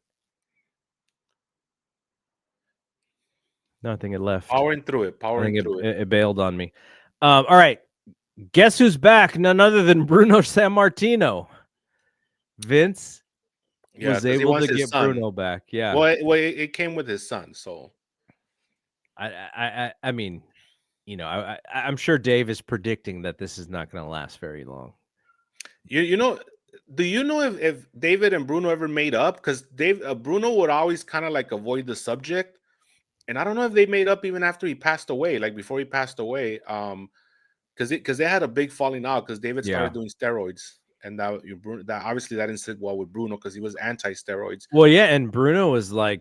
No, I think it left. Powering through it. I Powering think through it. it bailed on me. All right. Guess who's back? None other than Bruno Sammartino. Vince Yeah, was because he able wants to his get son. Bruno back. Yeah. Well, it came with his son. So I mean, I'm sure Dave is predicting that this is not going to last very long. you know, do you know if David and Bruno ever made up? Because Bruno would always kind of like avoid the subject, and I don't know if they made up even after he passed away, like before he passed away. Because they had a big falling out because David Yeah. started doing steroids, and that obviously that didn't sit well with Bruno because he was anti-steroids. Well, yeah, and Bruno was like,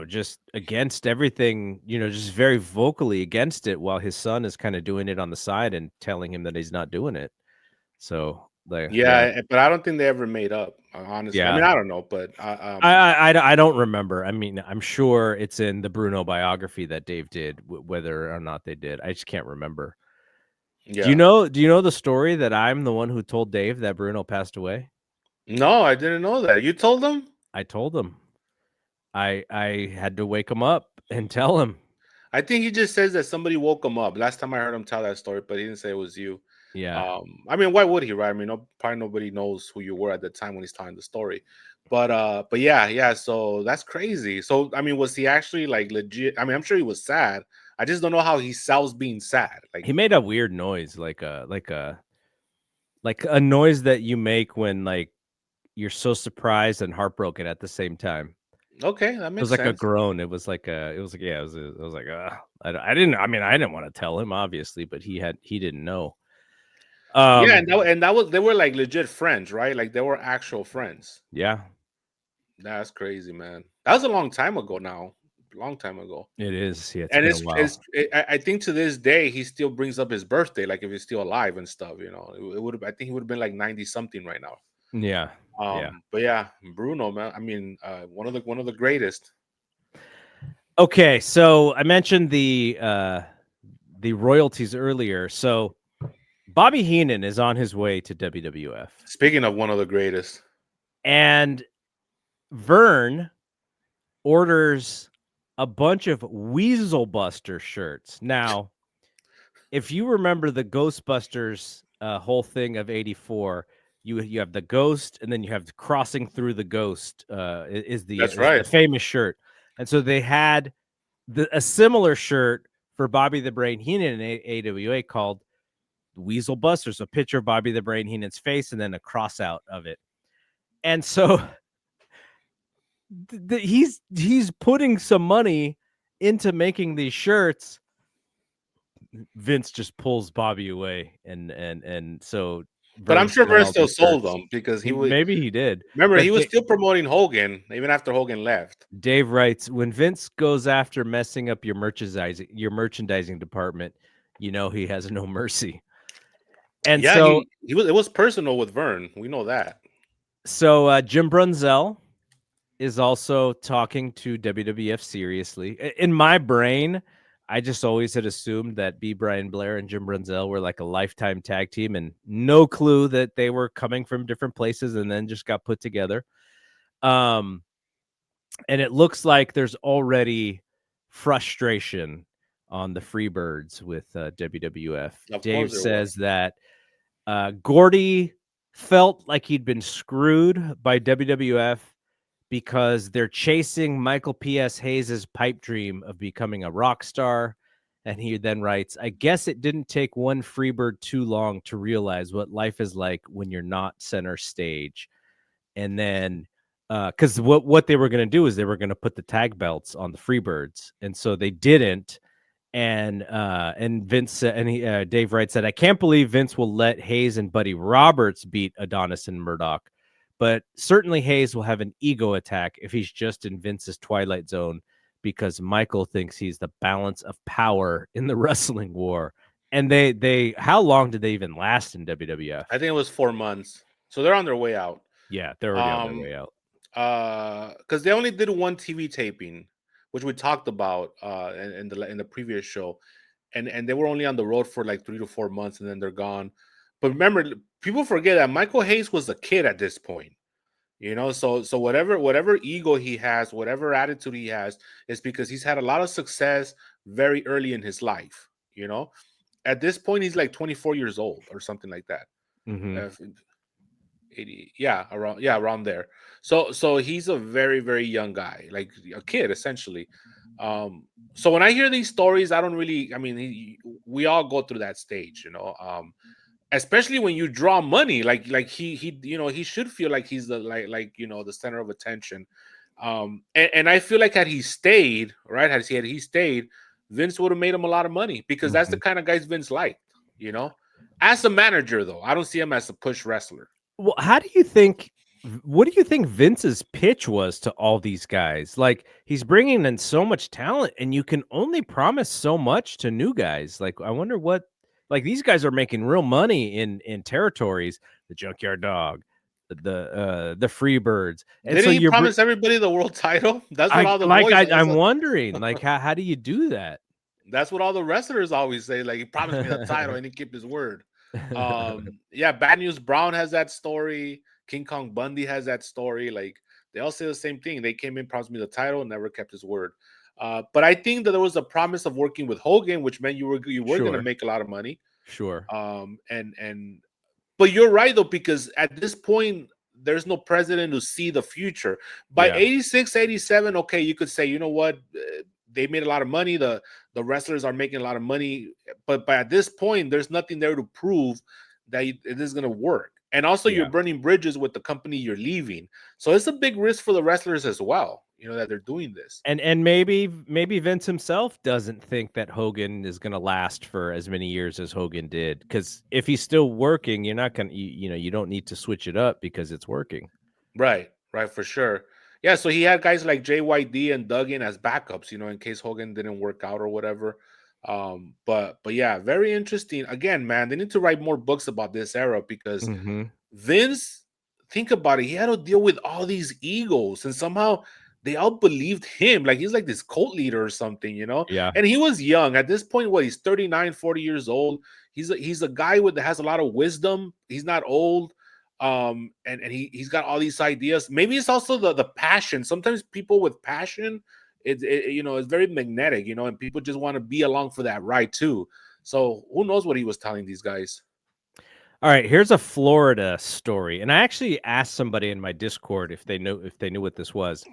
just against everything, just very vocally against it while his son is kind of doing it on the side and telling him that he's not doing it. So, like, yeah. Yeah, but I don't think they ever made up. Honestly, I Yeah. mean, I don't know, but I don't remember. I mean, I'm sure it's in the Bruno biography that Dave did, whether or not they did. I just can't remember. yeah. Do you know the story that I'm the one who told Dave that Bruno passed away? No, I didn't know that. You told them? I told him. I had to wake him up and tell him. I think he just says that somebody woke him up. Last time I heard him tell that story, but he didn't say it was you. Yeah. I mean, why would he, right? I mean, probably nobody knows who you were at the time when he's telling the story. But yeah. So that's crazy. So I mean, was he actually like legit? I mean, I'm sure he was sad. I just don't know how he sells being sad. Like, He made a weird noise, like a noise that you make when like you're so surprised and heartbroken at the same time. okay, that It was makes like a sense. groan. Yeah, it was like, I didn't want to tell him obviously, but he didn't know. Yeah, Um, and that was they were like legit friends, right? Like they were actual friends. yeah, That's crazy, man. That was a long time ago now. Long time ago. it is. Yeah, it's And been a while. I think to this day he still brings up his birthday, like if he's still alive and stuff. It would have. I think he would have been like 90 something right now. Yeah, yeah. But yeah, Bruno, man. I mean, one of the greatest. Okay, so I mentioned the royalties earlier. So Bobby Heenan is on his way to WWF, Speaking of one of the greatest, and Vern orders a bunch of Weasel Buster shirts. Now, if you remember the Ghostbusters whole thing of '84, you have the ghost, and then you have crossing through the ghost. that's Is the right. famous shirt, and so they had a similar shirt for Bobby the Brain Heenan in AWA called Weasel Busters, a picture of Bobby the Brain Heenan's face and then a cross out of it. And so he's putting some money into making these shirts. Vince just pulls Bobby away, and so But I'm Vern sure selling Vern all still these sold shirts. them because he was. Maybe he did. Remember, But he was still promoting Hogan even after Hogan left. Dave writes, when Vince goes after messing up your merchandising department, you know he has no mercy. And Yeah, so he was. It was personal with Vern. We know that. Jim Brunzell is also talking to WWF seriously. In my brain, I just always had assumed that B. Brian Blair and Jim Brunzell were like a lifetime tag team, and no clue that they were coming from different places and then just got put together. And it looks like there's already frustration on the Freebirds with WWF. Of Dave course, there was. says that Gordy felt like he'd been screwed by WWF because they're chasing Michael P.S. Hayes's pipe dream of becoming a rock star. And he then writes, I guess it didn't take one Freebird too long to realize what life is like when you're not center stage. And then, because what they were going to do is they were going to put the tag belts on the Freebirds. And so they didn't. And Vince Dave Wright said, I can't believe Vince will let Hayes and Buddy Roberts beat Adonis and Murdoch, but certainly Hayes will have an ego attack if he's just in Vince's twilight zone because Michael thinks he's the balance of power in the wrestling war. And they how long did they even last in WWF? I think it was 4 months, so they're on their way out. Yeah, they're already on their way out. Because they only did one TV taping, which we talked about in the previous show, and they were only on the road for like 3 to 4 months, and then they're gone. But remember, people forget that Michael Hayes was a kid at this point. So whatever ego he has, whatever attitude he has, is because he's had a lot of success very early in his life. At this point he's like 24 years old or something like that. Mm-hmm. 80, around there. So he's a very, very young guy, like a kid essentially. So when I hear these stories, I don't really, I mean, we all go through that stage, especially when you draw money, like he he should feel like he's the the center of attention. And I feel like had he stayed, right, had he stayed, Vince would have made him a lot of money because that's the kind of guys Vince liked. As a manager, though, I don't see him as a push wrestler. Well, what do you think Vince's pitch was to all these guys? Like, he's bringing in so much talent, and you can only promise so much to new guys. Like, I wonder what, like, these guys are making real money in territories, the Junkyard Dog, the Freebirds. And Didn't so he promise everybody the world title? That's what all the I'm wondering, like, how do you do that? That's what all the wrestlers always say. Like, he promised me the title and he kept his word. Bad News Brown has that story. King Kong Bundy has that story. Like, they all say the same thing. They came in, promised me the title, and never kept his word. But I think that there was a promise of working with Hogan, which meant you were going to make a lot of money. Sure. But you're right, though, because at this point there's no president to see the future. By 86, 87, okay, you could say, you know what, they made a lot of money. The wrestlers are making a lot of money, but at this point, there's nothing there to prove that it is going to work. And also, you're burning bridges with the company you're leaving, so it's a big risk for the wrestlers as well. That they're doing this. And maybe Vince himself doesn't think that Hogan is going to last for as many years as Hogan did, because if he's still working, you're not going to, you don't need to switch it up because it's working. Right, for sure. Yeah, so he had guys like JYD and Duggan as backups, in case Hogan didn't work out or whatever. But yeah, very interesting. Again, man, they need to write more books about this era because Vince, think about it, he had to deal with all these egos, and somehow they all believed him. Like, he's like this cult leader or something, Yeah. And he was young at this point. He's 39, 40 years old. He's a guy that has a lot of wisdom. He's not old. And he's got all these ideas. Maybe it's also the passion. Sometimes people with passion, it's very magnetic, and people just want to be along for that ride too. So who knows what he was telling these guys. All right, here's a Florida story, and I actually asked somebody in my Discord if they knew what this was.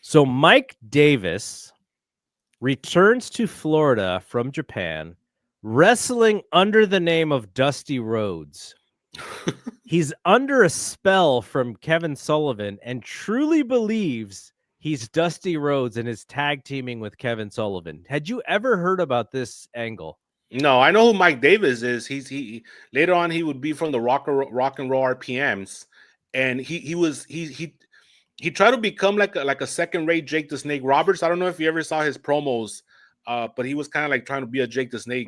So Mike Davis returns to Florida from Japan, wrestling under the name of Dusty Rhodes. He's under a spell from Kevin Sullivan and truly believes he's Dusty Rhodes and is tag teaming with Kevin Sullivan. Had you ever heard about this angle? No, I know who Mike Davis is. He later on he would be from the rock and roll RPMs, and he tried to become like a second rate Jake the Snake Roberts. I don't know if you ever saw his promos, but he was kind of like trying to be a Jake the Snake,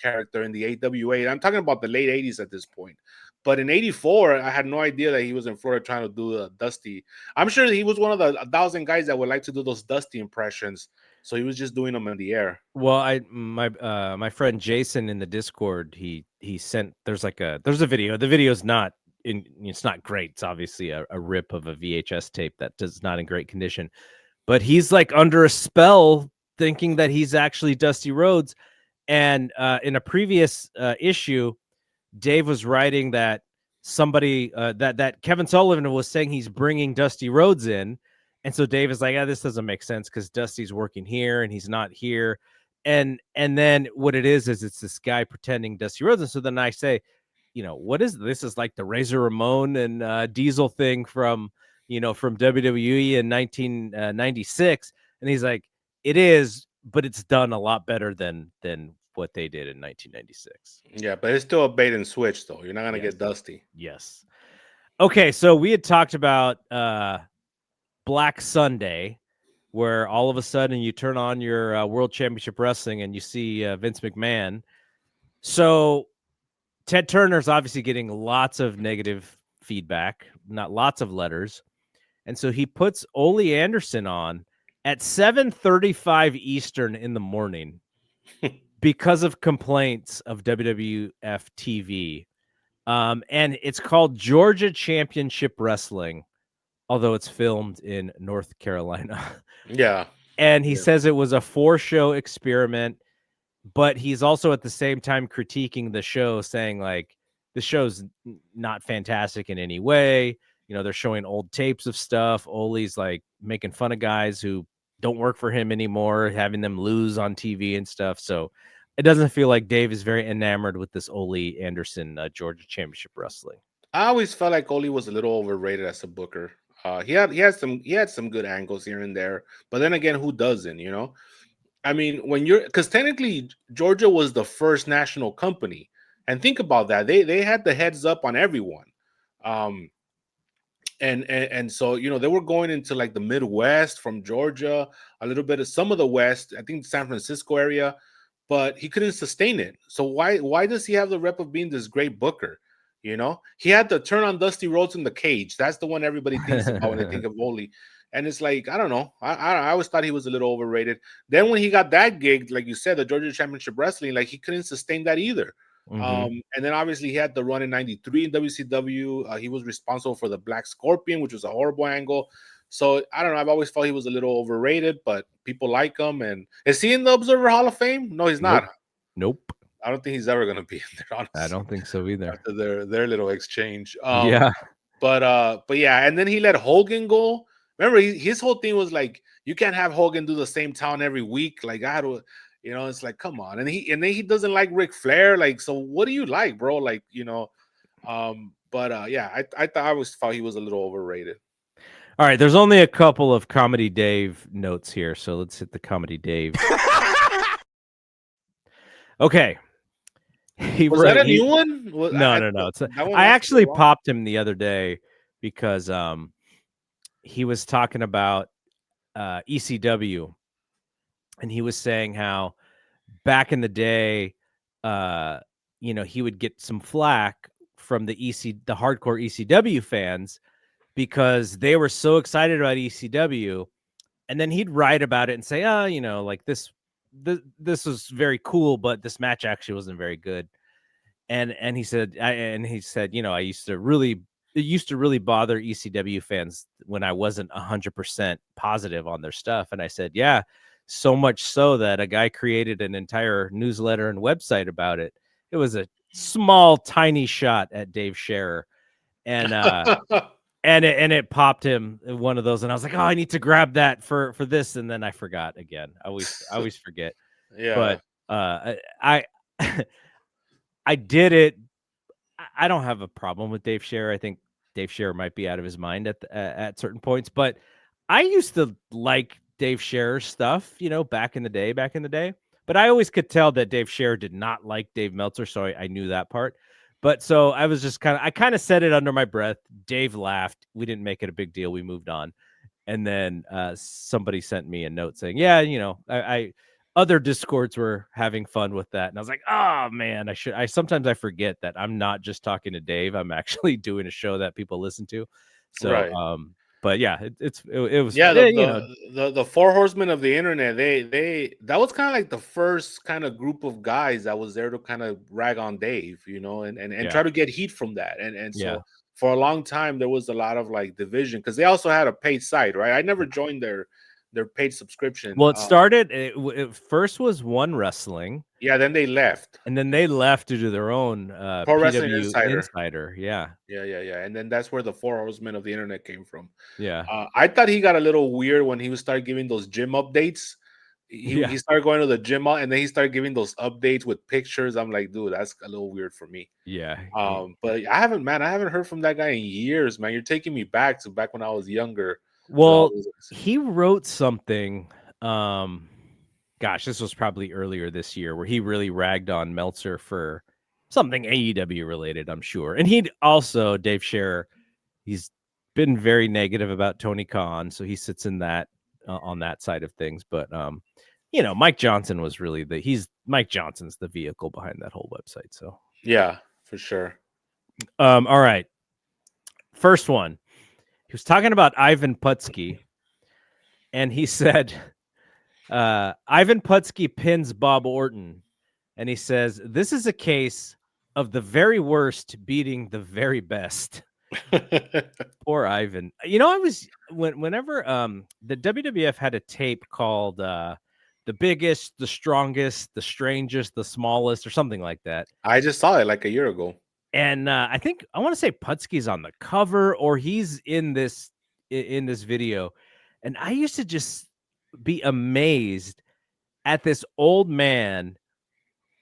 character in the AWA. I'm talking about the late '80s at this point. But in '84, I had no idea that he was in Florida trying to do the Dusty. I'm sure he was one of the 1,000 guys that would like to do those Dusty impressions. So he was just doing them in the air. Well, my friend Jason in the Discord, he sent there's a video. The video's not it's not great. It's obviously a rip of a VHS tape that does not in great condition. But he's like under a spell thinking that he's actually Dusty Rhodes. And in a previous issue, Dave was writing that somebody that Kevin Sullivan was saying he's bringing Dusty Rhodes in. And so Dave is like, this doesn't make sense because Dusty's working here and he's not here. And then what it is it's this guy pretending Dusty Rhodes. And so then I say, what is this? Is like the Razor Ramon and Diesel thing from WWE in 1996. And he's like, it is, but it's done a lot better than what they did in 1996. Yeah, but it's still a bait and switch, though. You're not gonna get Dusty. Yes. Okay, so we had talked about Black Sunday, where all of a sudden you turn on your World Championship Wrestling and you see Vince McMahon. So Ted Turner's obviously getting lots of negative feedback, not lots of letters. And so he puts Ole Anderson on at 7:35 Eastern in the morning because of complaints of WWF TV. And it's called Georgia Championship Wrestling, although it's filmed in North Carolina. Yeah. And he says it was a 4-show experiment, but he's also at the same time critiquing the show, saying like the show's not fantastic in any way. They're showing old tapes of stuff. Ole's like making fun of guys who don't work for him anymore, having them lose on TV and stuff. So it doesn't feel like Dave is very enamored with this Ole Anderson Georgia Championship Wrestling. I always felt like Ole was a little overrated as a booker. He had some good angles here and there, but then again, who doesn't? I mean, because technically Georgia was the first national company, and think about that. They had the heads up on everyone. And so they were going into like the Midwest from Georgia, a little bit of some of the West, I think San Francisco area, but he couldn't sustain it. So why does he have the rep of being this great booker? He had to turn on Dusty Rhodes in the cage. That's the one everybody thinks about when they think of Ole. And it's like, I don't know. I always thought he was a little overrated. Then when he got that gig, like you said, the Georgia Championship Wrestling, like he couldn't sustain that either. And then obviously he had the run in '93 in WCW. He was responsible for the Black Scorpion, which was a horrible angle. So I don't know. I've always felt he was a little overrated, but people like him. And is he in the Observer Hall of Fame? No, he's not. Nope. I don't think he's ever going to be in there. Honestly. I don't think so either. After their little exchange. Yeah. But yeah, and then he let Hogan go. Remember, his whole thing was like, you can't have Hogan do the same town every week. Like I had to. It's like, come on. And then he doesn't like Ric Flair. Like, so what do you like, bro? Like, yeah, I always thought he was a little overrated. All right, there's only a couple of Comedy Dave notes here, so let's hit the Comedy Dave. Okay. Was that a new one? No. I actually popped him the other day because he was talking about ECW. And he was saying how back in the day, he would get some flack from the hardcore ECW fans because they were so excited about ECW. And then he'd write about it and say, like this was very cool, but this match actually wasn't very good. And he said, it used to really bother ECW fans when I wasn't 100% positive on their stuff. And I said, yeah. So much so that a guy created an entire newsletter and website about it. It was a small, tiny shot at Dave Scherer, and and it popped him one of those, and I was like, oh, I need to grab that for this, and then I forgot again. I always forget. Yeah, but I I did it. I don't have a problem with Dave Scherer. I think Dave Scherer might be out of his mind at certain points, but I used to like Dave Scherer's stuff, back in the day. But I always could tell that Dave Scherer did not like Dave Meltzer, so I knew that part. But so I was just I kind of said it under my breath. Dave laughed. We didn't make it a big deal. We moved on. And then somebody sent me a note saying, yeah, I other Discords were having fun with that. And I was like, oh man, sometimes I forget that I'm not just talking to Dave. I'm actually doing a show that people listen to. So, Right. but yeah, it was Yeah, fun. the four horsemen of the internet, they that was kind of like the first kind of group of guys that was there to kind of rag on Dave, and Yeah. try to get heat from that. And Yeah. so for a long time there was a lot of like division because they also had a paid site, right? I never joined their paid subscription. Well, it first was One Wrestling, Yeah, then they left. and then they left to do their own Pro Wrestling PW Insider. Insider. Yeah. Yeah. And then that's where the four horsemen of the internet came from. Yeah. I thought he got a little weird when he would start giving those gym updates. Yeah. He started going to the gym, and then he started giving those updates with pictures. I'm like, dude, that's a little weird for me. Yeah. But I haven't heard from that guy in years, man. You're taking me back to back when I was younger. Well, he wrote something. Gosh, this was probably earlier this year where he really ragged on Meltzer for something AEW related, I'm sure. And he'd also, Dave Scherer, he's been very negative about Tony Khan, so he sits in that on that side of things. But Mike Johnson was really Mike Johnson's the vehicle behind that whole website. So yeah, for sure. all right. First one. He was talking about Ivan Putski, and he said Ivan Putski pins Bob Orton, and he says, this is a case of the very worst beating the very best. Poor Ivan. I was whenever the WWF had a tape called the biggest, the strongest, the strangest, the smallest, or something like that. I just saw it like a year ago. And I think I want to say Putski's on the cover or he's in this video. And I used to just be amazed at this old man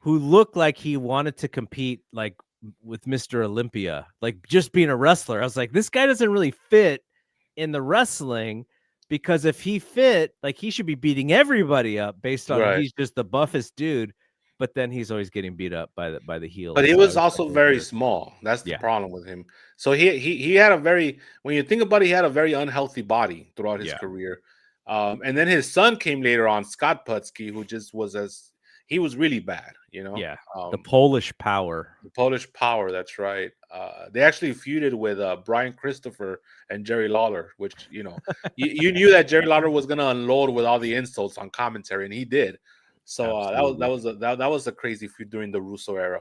who looked like he wanted to compete like with Mr. Olympia, like just being a wrestler. I was like, this guy doesn't really fit in the wrestling because if he fit, like he should be beating everybody up based on he's just the buffest dude. But then he's always getting beat up by the heels. But he so was also very small. That's the problem with him. So he had a very, when you think about it, he had a very unhealthy body throughout his career. And then his son came later on, Scott Putski, who just he was really bad, Yeah, the Polish Power. The Polish Power, that's right. They actually feuded with Brian Christopher and Jerry Lawler, which, you you knew that Jerry Lawler was going to unload with all the insults on commentary, and he did. So that was a crazy feud during the Russo era.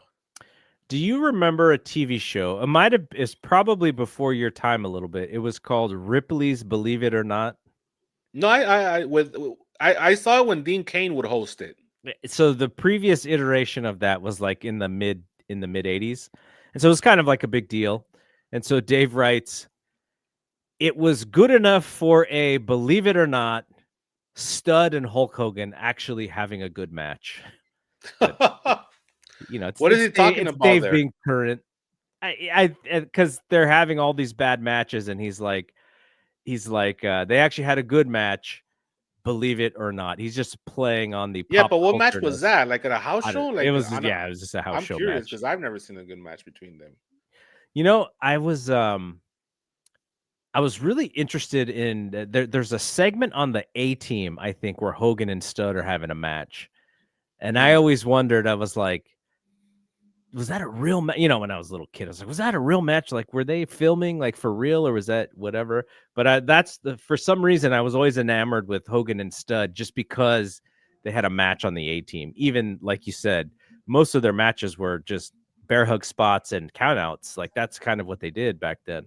Do you remember a TV show? It's probably before your time a little bit. It was called Ripley's Believe It or Not. No, I saw it when Dean Cain would host it. So the previous iteration of that was like in the mid 80s. And so it was kind of like a big deal. And so Dave writes, it was good enough for a Believe It or Not Stud and Hulk Hogan actually having a good match. But, what is he talking about Dave there? Being current. Because they're having all these bad matches, and he's like, they actually had a good match, believe it or not. He's just playing on the but what match was that? Like at a house show? Like it was just a house show. I'm curious because I've never seen a good match between them. I was really interested in there's a segment on the A-Team, I think, where Hogan and Stud are having a match. And I always wondered, I was like, was that a real match? When I was a little kid, I was like, was that a real match? Like, were they filming like for real or was that whatever? But for some reason, I was always enamored with Hogan and Stud just because they had a match on the A-Team. Even like you said, most of their matches were just bear hug spots and countouts. Like that's kind of what they did back then.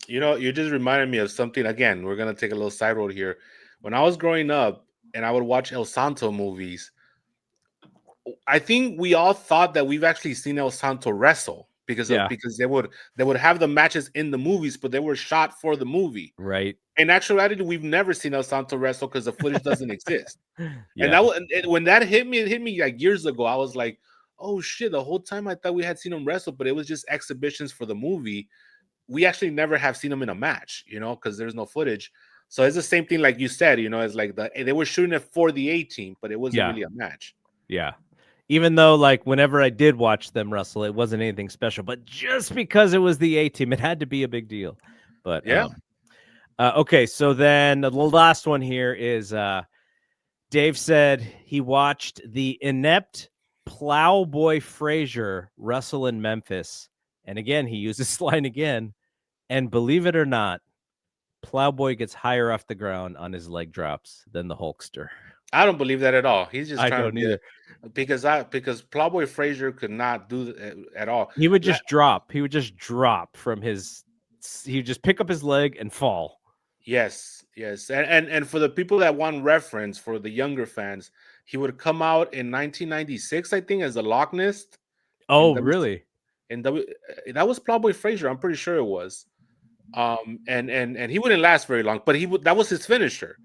You just reminded me of something. Again, we're going to take a little side road here. When I was growing up and I would watch El Santo movies, I think we all thought that we've actually seen El Santo wrestle because they would have the matches in the movies, but they were shot for the movie. Right. In actuality, we've never seen El Santo wrestle because the footage doesn't exist. And when that hit me like years ago. I was like, oh shit, the whole time I thought we had seen him wrestle, but it was just exhibitions for the movie. We actually never have seen them in a match, because there's no footage. So it's the same thing like you said, it's like they were shooting it for the A-Team, but it wasn't really a match. Yeah. Even though, like, whenever I did watch them wrestle, it wasn't anything special, but just because it was the A-Team, it had to be a big deal. But Yeah. okay, so then the last one here is Dave said he watched the inept Plowboy Frazier wrestle in Memphis. And again, he used this line again. And believe it or not, Plowboy gets higher off the ground on his leg drops than the Hulkster. I don't believe that at all. He's just I trying to don't be either. because Plowboy Frazier could not do at all. He would just drop. He would just drop from his. He would just pick up his leg and fall. Yes, and for the people that want reference, for the younger fans, he would come out in 1996, I think, as the Loch Ness. Oh, really? In W, that was Plowboy Frazier. I'm pretty sure it was. And he wouldn't last very long, but that was his finisher.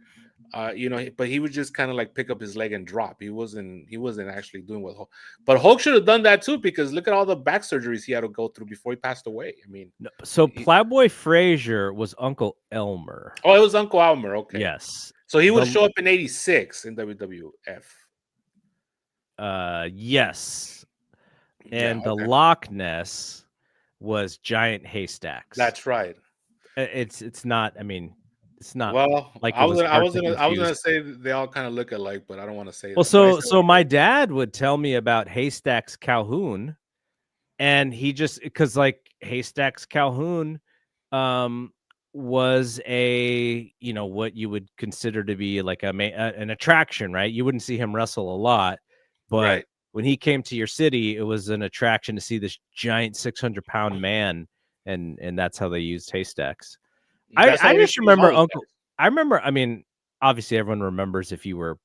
But he would just kind of like pick up his leg and drop. He wasn't actually doing what Hulk. But Hulk should have done that too, because look at all the back surgeries he had to go through before he passed away. I mean, no, so Plowboy Frazier was Uncle Elmer. Oh, it was Uncle Elmer. Okay, yes. So he would show up in '86 in WWF. Yes, and Yeah, okay. the Loch Ness was giant haystacks. That's right. It's not. I mean, it's not. Well, like I was confused. gonna say they all kind of look alike, but I don't want to say Well, that. so my dad would tell me about Haystacks Calhoun, and he just because like Haystacks Calhoun, was a what you would consider to be like an attraction, right? You wouldn't see him wrestle a lot, but Right. when he came to your city, it was an attraction to see this giant 600-pound man, and that's how they used Haystacks. I just remember Uncle. I remember. I mean, obviously, everyone remembers if you were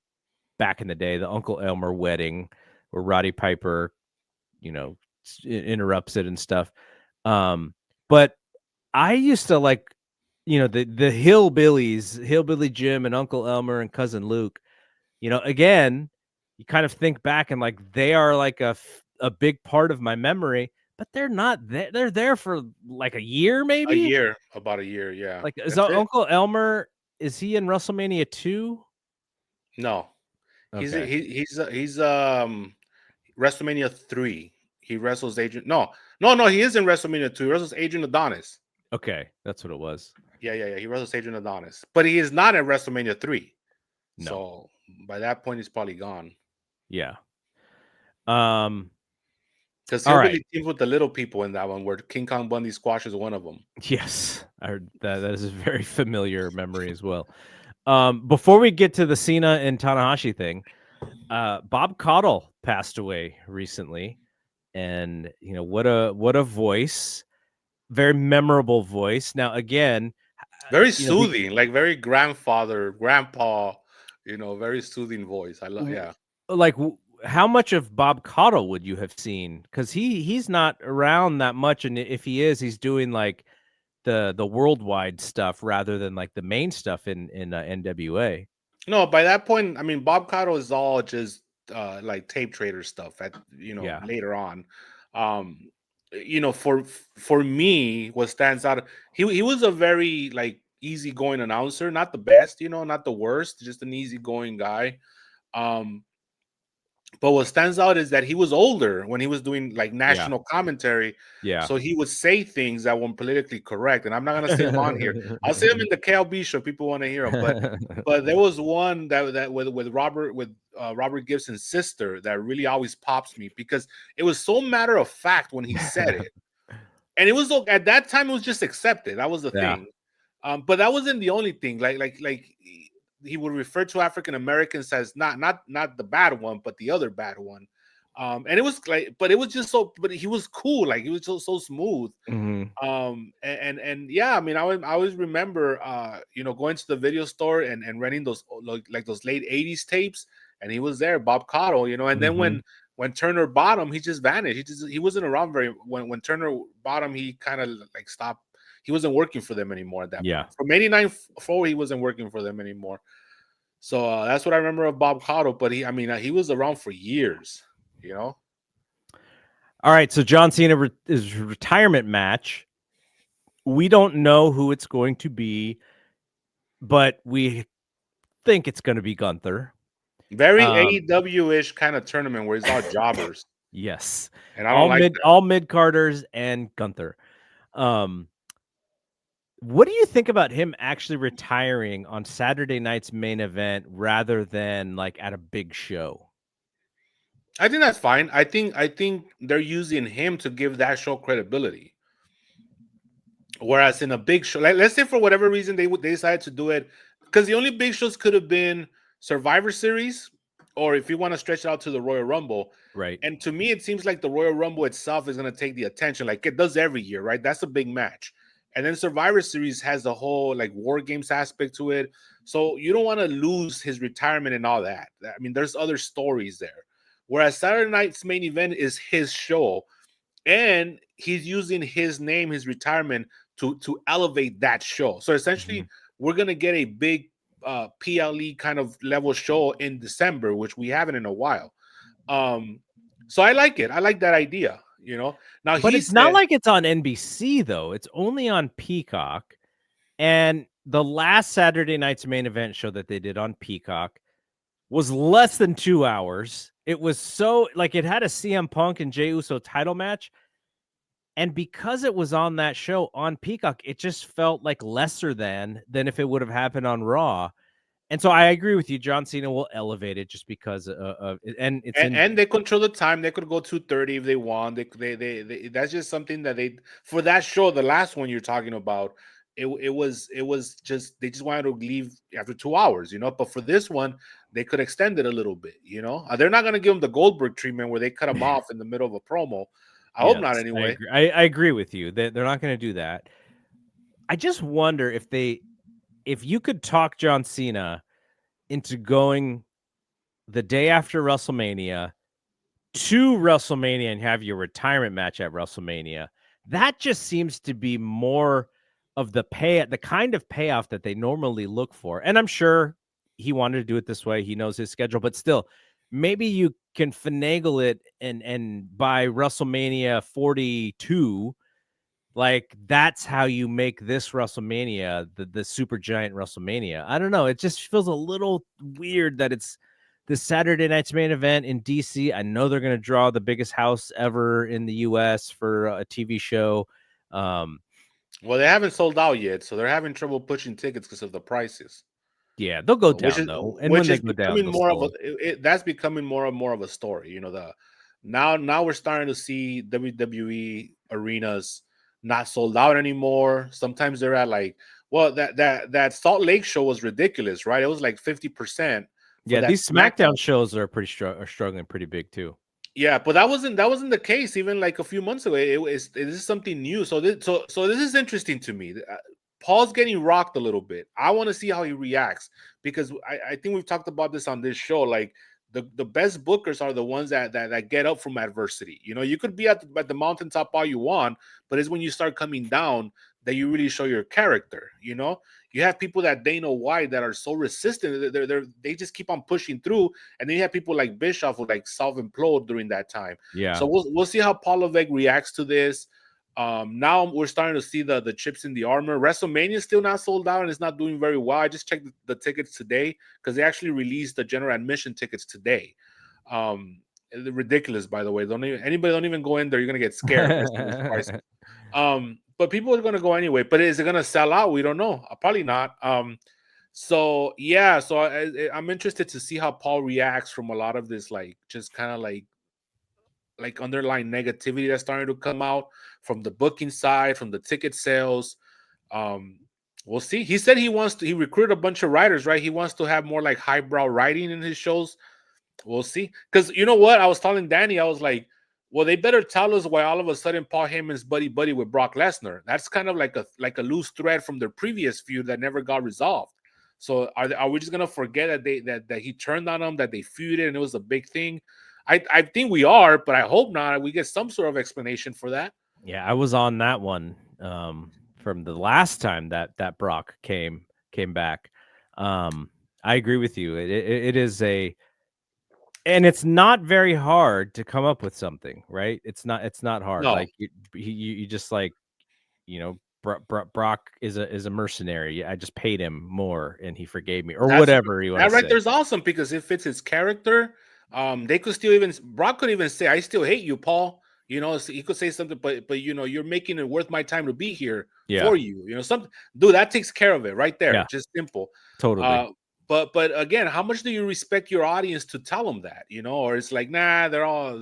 back in the day, the Uncle Elmer wedding where Roddy Piper, interrupts it and stuff. But I used to like, the hillbillies, Hillbilly Jim and Uncle Elmer and Cousin Luke. Again, you kind of think back and like they are like a big part of my memory, but they're not there. They're there for like a year, maybe About a year, yeah. Like, is Uncle Elmer? Is he in WrestleMania 2? No, he's Okay. he's WrestleMania 3. He wrestles Adrian. No, he is in WrestleMania 2. He wrestles Adrian Adonis. Okay, that's what it was. Yeah. He wrestles Adrian Adonis, but he is not at WrestleMania 3. No. So by that point, he's probably gone. Yeah. Because he'll really team with the little people in that one, where King Kong Bundy squashes one of them. Yes, I heard that. That is a very familiar memory as well. Before we get to the Cena and Tanahashi thing, Bob Caudle passed away recently, and what a voice, very memorable voice. Now again, very soothing, like very grandpa, very soothing voice. I love, yeah. Like, how much of Bob Caudle would you have seen? Because he's not around that much, and if he is, he's doing like the worldwide stuff rather than like the main stuff in NWA. No, by that point, I mean Bob Caudle is all just like tape trader stuff at later on. For me, what stands out, he was a very like easygoing announcer, not the best, not the worst, just an easygoing guy. But what stands out is that he was older when he was doing like national commentary. Yeah. So he would say things that weren't politically correct. And I'm not going to say them on here. I'll say them in the KLB show. People want to hear them. But there was one that with Robert Gibson's sister that really always pops me, because it was so matter of fact when he said it. And it was, at that time, it was just accepted. That was the thing. But that wasn't the only thing. Like he would refer to African Americans as not the bad one, but the other bad one. And it was like, but it was just so, but he was cool. Like he was so smooth. Mm-hmm. And yeah, I mean, I always remember, going to the video store and renting those, like those late 80s tapes. And he was there, Bob Caudle, and then when Turner bought him, he just vanished. He wasn't around when Turner bought him, he kind of like stopped. He wasn't working for them anymore at that point. From 89 forward, he wasn't working for them anymore. So that's what I remember of Bob Caudle. But he was around for years, All right, so John Cena is retirement match. We don't know who it's going to be, but we think it's going to be Gunther. Very Um, AEW-ish kind of tournament where it's all jobbers, yes, and I don't like that. all mid carders and Gunther. Um, what do you think about him actually retiring on Saturday night's main event rather than like at a big show? I think that's fine. I think they're using him to give that show credibility. Whereas in a big show, like let's say for whatever reason they decided to do it, because the only big shows could have been Survivor Series, or if you want to stretch it out to the Royal Rumble. Right. And to me, it seems like the Royal Rumble itself is going to take the attention, like it does every year, right? That's a big match. And then Survivor Series has the whole like War Games aspect to it, so you don't want to lose his retirement and all that. I mean, there's other stories there. Whereas Saturday night's main event is his show, and he's using his name, his retirement, to elevate that show. So Mhm. essentially, we're gonna get a big PLE kind of level show in December, which we haven't in a while. Um, so I like it. I like that idea. Now But he it's not said, like it's on NBC though. It's only on Peacock. And the last Saturday night's main event show that they did on Peacock was less than 2 hours. It was so like it had a CM Punk and Jey Uso title match. And because it was on that show on Peacock, it just felt like lesser than if it would have happened on Raw. And so I agree with you. John Cena will elevate it just because of and it's in and they control the time. They could go 2:30 if they want. They that's just something that they, for that show, the last one you're talking about. It was just they just wanted to leave after 2 hours, But for this one, they could extend it a little bit, They're not going to give them the Goldberg treatment where they cut them off in the middle of a promo. I hope not, yes, I anyway. agree. I agree with you. They're not going to do that. I just wonder if you could talk John Cena into going the day after WrestleMania to WrestleMania and have your retirement match at WrestleMania. That just seems to be more of the kind of payoff that they normally look for. And I'm sure he wanted to do it this way. He knows his schedule, but still, maybe you can finagle it and by WrestleMania 42, like that's how you make this WrestleMania the super giant WrestleMania. I don't know. It just feels a little weird that it's the Saturday night's main event in DC. I know they're going to draw the biggest house ever in the US for a TV show. Um, Well, they haven't sold out yet, so they're having trouble pushing tickets because of the prices. yeah, they'll go which down is though. And when which they is go down, becoming they'll more of a slowly. that's becoming more and more of a story. The now we're starting to see WWE arenas not sold out anymore. Sometimes they're at like, well, that Salt Lake show was ridiculous, right? It was like 50% for Yeah, that these SmackDown SmackDown show. shows are struggling pretty big too. Yeah, but that wasn't the case even like a few months ago. This is something new. So this is interesting to me. Paul's getting rocked a little bit. I want to see how he reacts because I think we've talked about this on this show. Like the best bookers are the ones that get up from adversity. You could be at the mountaintop all you want, but it's when you start coming down that you really show your character. You have people that Dana White that are so resistant. They just keep on pushing through, and then you have people like Bischoff who like self-implode during that time. Yeah. So we'll see how Paul Levesque reacts to this. Now we're starting to see the chips in the armor. WrestleMania is still not sold out and it's not doing very well. I just checked the tickets today because they actually released the general admission tickets today. They're ridiculous, by the way. Anybody don't even go in there. You're gonna get scared by some of these prices. But people are gonna go anyway. But is it gonna sell out? We don't know. Probably not. So yeah, so I'm interested to see how Paul reacts from a lot of this, like just kind of like underlying negativity that's starting to come out from the booking side, from the ticket sales. Um, we'll see. He said he recruited a bunch of writers, right? He wants to have more like highbrow writing in his shows. We'll see. Because you know what? I was telling Danny, I was like, well, they better tell us why all of a sudden Paul Heyman's buddy with Brock Lesnar. That's kind of like a loose thread from their previous feud that never got resolved. So are we just gonna forget that he turned on them, that they feuded and it was a big thing? I think we are, but I hope not. We get some sort of explanation for that. Yeah, I was on that one from the last time that Brock came back. Um, I agree with you. It is and it's not very hard to come up with something, right? It's not hard. No, Like you just like Brock is a mercenary. I just paid him more and he forgave me, or That's whatever you want that to right say. there's awesome because it fits his character. They could still even Brock could even say, "I still hate you, Paul." You know, so he could say something, but you know, you're making it worth my time to be here Yeah, for you. You know, something, dude. That takes care of it right there. yeah, Just simple. totally. Uh, but again, how much do you respect your audience to tell them that? You know, or it's like, nah, they're all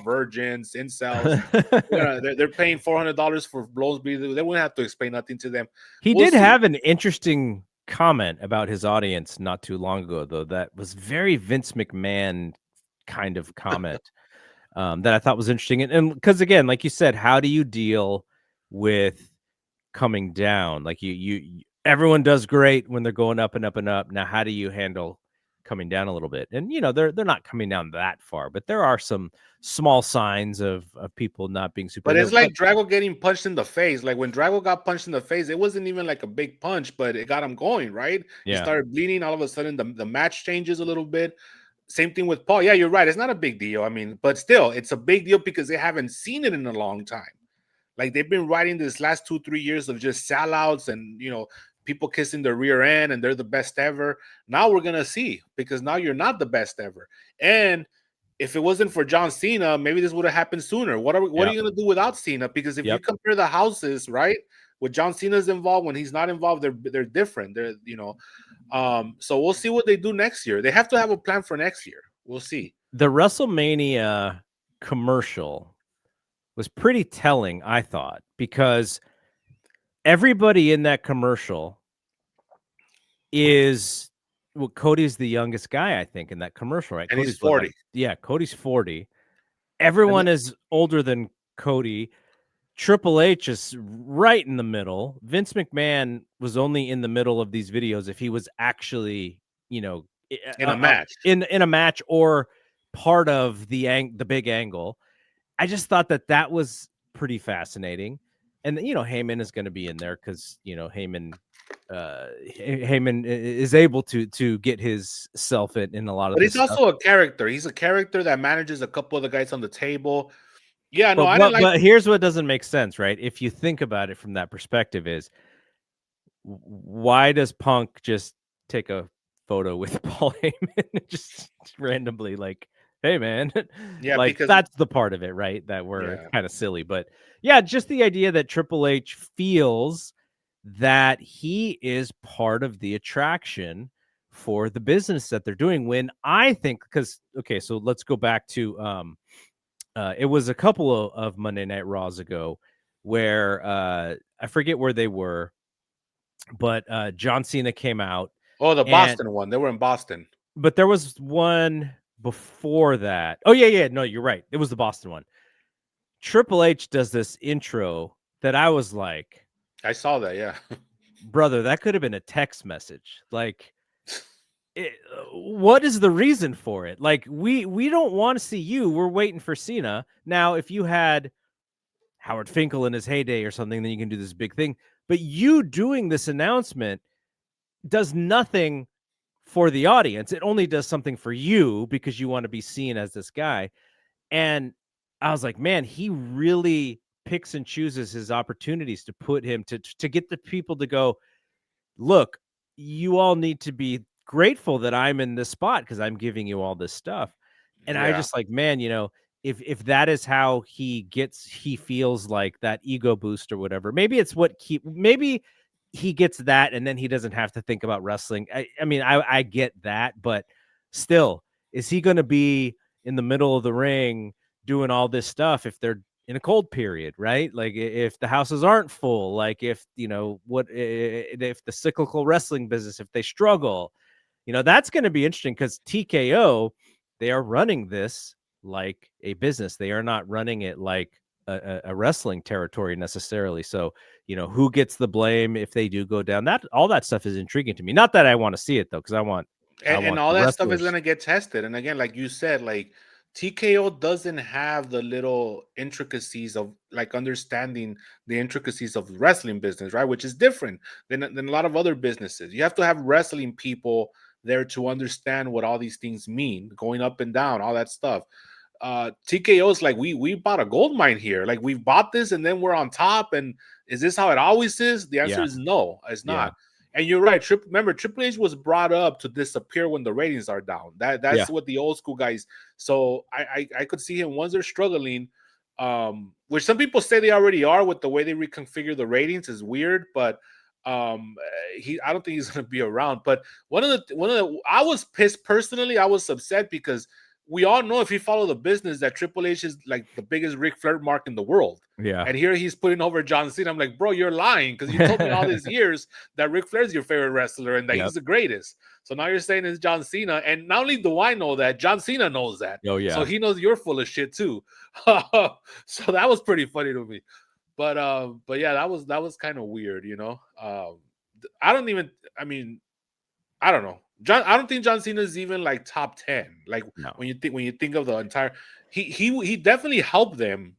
virgins, incels. You know, they're paying $400 for blows. They wouldn't have to explain nothing to them. He We'll did see. have an interesting comment about his audience not too long ago, though. That was very Vince McMahon kind of comment, that I thought was interesting. And because again, like you said, how do you deal with coming down? Like everyone does great when they're going up and up and up. Now, how do you handle coming down a little bit? And they're not coming down that far, but there are some small signs of people not being super But into it's it. But like Drago getting punched in the face. Like when Drago got punched in the face, it wasn't even like a big punch, but it got him going, right? He yeah, started bleeding. All of a sudden, the match changes a little bit. Same thing with Paul. Yeah, you're right. It's not a big deal. I mean, but still, it's a big deal because they haven't seen it in a long time. Like they've been riding this last 2-3 years of just sellouts and people kissing their rear end and they're the best ever. Now we're gonna see because now you're not the best ever. And if it wasn't for John Cena, maybe this would have happened sooner. What are yeah, you gonna do without Cena? Because if you yep. compare the houses, right, with John Cena's involved, when he's not involved, they're different. So we'll see what they do next year. They have to have a plan for next year. We'll see. The WrestleMania commercial was pretty telling, I thought, because everybody in that commercial is Cody's the youngest guy, I think, in that commercial, right? And he's Cody's what, like, 40. yeah, Cody's 40. And Everyone is older than Cody. Triple H is right in the middle. Vince McMahon was only in the middle of these videos if he was actually, in a match. in a match or part of the big angle. I just thought that was pretty fascinating. And Heyman is going to be in there because Heyman Heyman is able to get his self in a lot of But this he's stuff. also a character. He's a character that manages a couple of the guys on the table. Yeah, no, But I didn't like. here's what doesn't make sense, right? If you think about it from that perspective, is why does Punk just take a photo with Paul Heyman just randomly, like, hey man, Yeah, like because that's the part of it, right? That we're yeah, kind of silly, but yeah, just the idea that Triple H feels that he is part of the attraction for the business that they're doing. When I think, because okay, so let's go back to it was a couple of Monday Night Raws ago where I forget where they were, but John Cena came out, oh, the and Boston one. They were in Boston. but there was one before that. Oh yeah, no, you're right. It was the Boston one. Triple H does this intro that I was like, I saw that. Yeah, brother, that could have been a text message. Like, what is the reason for it? Like, we don't want to see you. We're waiting for Cena. Now, if you had Howard Finkel in his heyday or something, then you can do this big thing. But you doing this announcement does nothing for the audience. It only does something for you because you want to be seen as this guy. And I was like, man, he really picks and chooses his opportunities to put him to get the people to go, look, you all need to be grateful that I'm in this spot because I'm giving you all this stuff. And I yeah. just like, man, if that is how he feels like that ego boost or whatever, maybe it's maybe he gets that and then he doesn't have to think about wrestling. I mean, I get that, but still, is he going to be in the middle of the ring doing all this stuff if they're in a cold period, right? Like if the houses aren't full, like if if the cyclical wrestling business, if they struggle, that's going to be interesting because TKO, they are running this like a business. They are not running it like a wrestling territory necessarily. So, who gets the blame if they do go down? That all that stuff is intriguing to me. Not that I want to see it though, because I And want all the that stuff is wrestlers. gonna get tested. And again, like you said, like TKO doesn't have the little intricacies of like understanding the intricacies of the wrestling business, right? Which is different than a lot of other businesses. You have to have wrestling people there to understand what all these things mean, going up and down, all that stuff. TKO is like we bought a gold mine here. Like we've bought this and then we're on top, and Is this how it always is? The answer Yeah. is no, it's Yeah. not. And you're right. Remember, Triple H was brought up to disappear when the ratings are down. Yeah. That's what the old school guys. So I could see him once they're struggling, which some people say they already are with the way they reconfigure the ratings is weird, but I don't think he's going to be around. But I was pissed personally. I was upset because we all know if you follow the business that Triple H is like the biggest Ric Flair mark in the world. Yeah. And here he's putting over John Cena. I'm like, bro, you're lying because you told me all these years that Ric Flair's your favorite wrestler and that Yep. he's the greatest. So now you're saying it's John Cena. And not only do I know that, John Cena knows that. Oh yeah. So he knows you're full of shit too. So that was pretty funny to me. But yeah, that was kind of weird, you know. I don't even. I mean, I don't know. I don't think John Cena is even like top 10. Like No. when you think of the entire, he definitely helped them.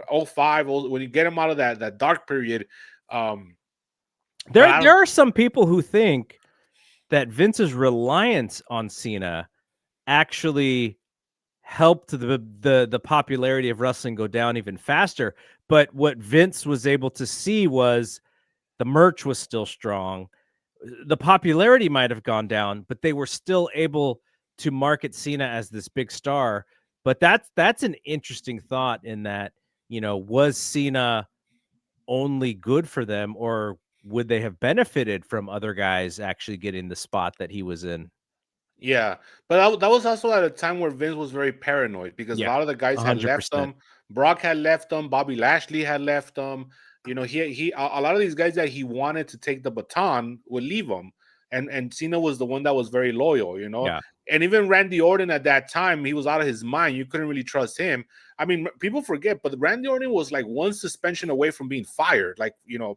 05 when you get him out of that dark period. There are some people who think that Vince's reliance on Cena actually helped the popularity of wrestling go down even faster. But what Vince was able to see was the merch was still strong. The popularity might have gone down, but they were still able to market Cena as this big star. But that's an interesting thought in that, was Cena only good for them, or would they have benefited from other guys actually getting the spot that he was in? Yeah, but that was also at a time where Vince was very paranoid because a Yeah, lot of the guys had left 100%. them. Brock had left them. Bobby Lashley had left them. You know, a lot of these guys that he wanted to take the baton would leave him, and Cena was the one that was very loyal. You know, Yeah. and even Randy Orton at that time, he was out of his mind. You couldn't really trust him. I mean, people forget, but Randy Orton was like one suspension away from being fired, like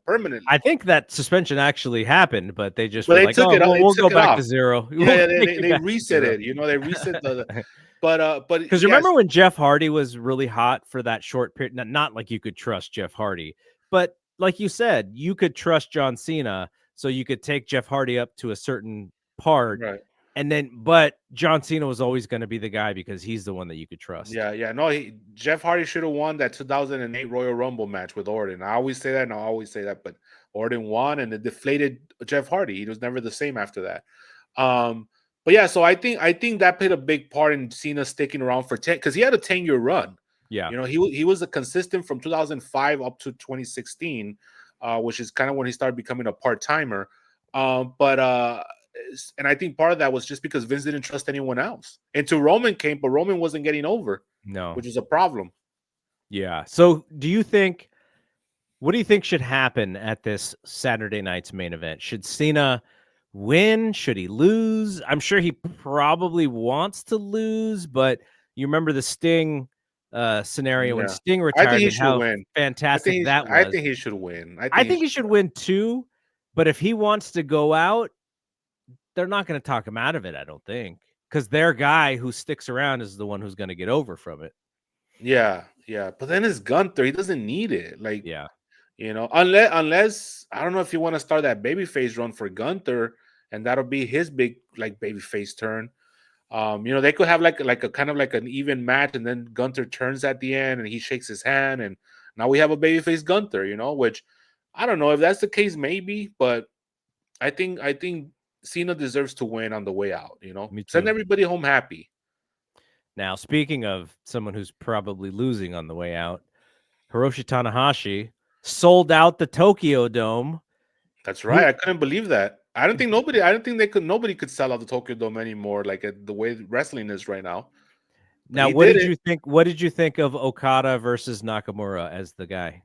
permanently. I think that suspension actually happened, but they just But were they like, took "Oh, it. They we'll took go it back off. to zero." Yeah, We'll yeah, take you they back to reset zero. it. They reset the. But Because yes, remember when Jeff Hardy was really hot for that short period? Not like you could trust Jeff Hardy, but like you said, you could trust John Cena, so you could take Jeff Hardy up to a certain part, right. and then, but John Cena was always going to be the guy because he's the one that you could trust. Yeah. No, Jeff Hardy should have won that 2008 Royal Rumble match with Orton. I always say that, and I always say that, but Orton won, and it deflated Jeff Hardy. He was never the same after that. But yeah, so I think that played a big part in Cena sticking around for 10 because he had a 10-year run. Yeah. He was a consistent from 2005 up to 2016, which is kind of when he started becoming a part timer. And I think part of that was just because Vince didn't trust anyone else. Until Roman came, but Roman wasn't getting over, No. which is a problem. Yeah. So what do you think should happen at this Saturday night's main event? Should Cena win? Should he lose? I'm sure he probably wants to lose, but you remember the Sting scenario when Yeah, Sting I think retired he and should how win. fantastic that I was. think he should win. I think he should win too, but if he wants to go out, they're not going to talk him out of it, I don't think, because their guy who sticks around is the one who's going to get over from it. Yeah. But then it's Gunther. He doesn't need it. Like, Yeah. unless I don't know if you want to start that babyface run for Gunther, and that'll be his big like babyface turn. They could have like a kind of like an even match, and then Gunther turns at the end, and he shakes his hand, and now we have a babyface Gunther. Which I don't know if that's the case, maybe, but I think Cena deserves to win on the way out. Me Send too. everybody home happy. Now, speaking of someone who's probably losing on the way out, Hiroshi Tanahashi sold out the Tokyo Dome. That's Who right. I couldn't believe that. I don't think nobody. I don't think they could. Nobody could sell out the Tokyo Dome anymore, like the way wrestling is right now. But now? he What did did it. you think? What did you think of Okada versus Nakamura as the guy?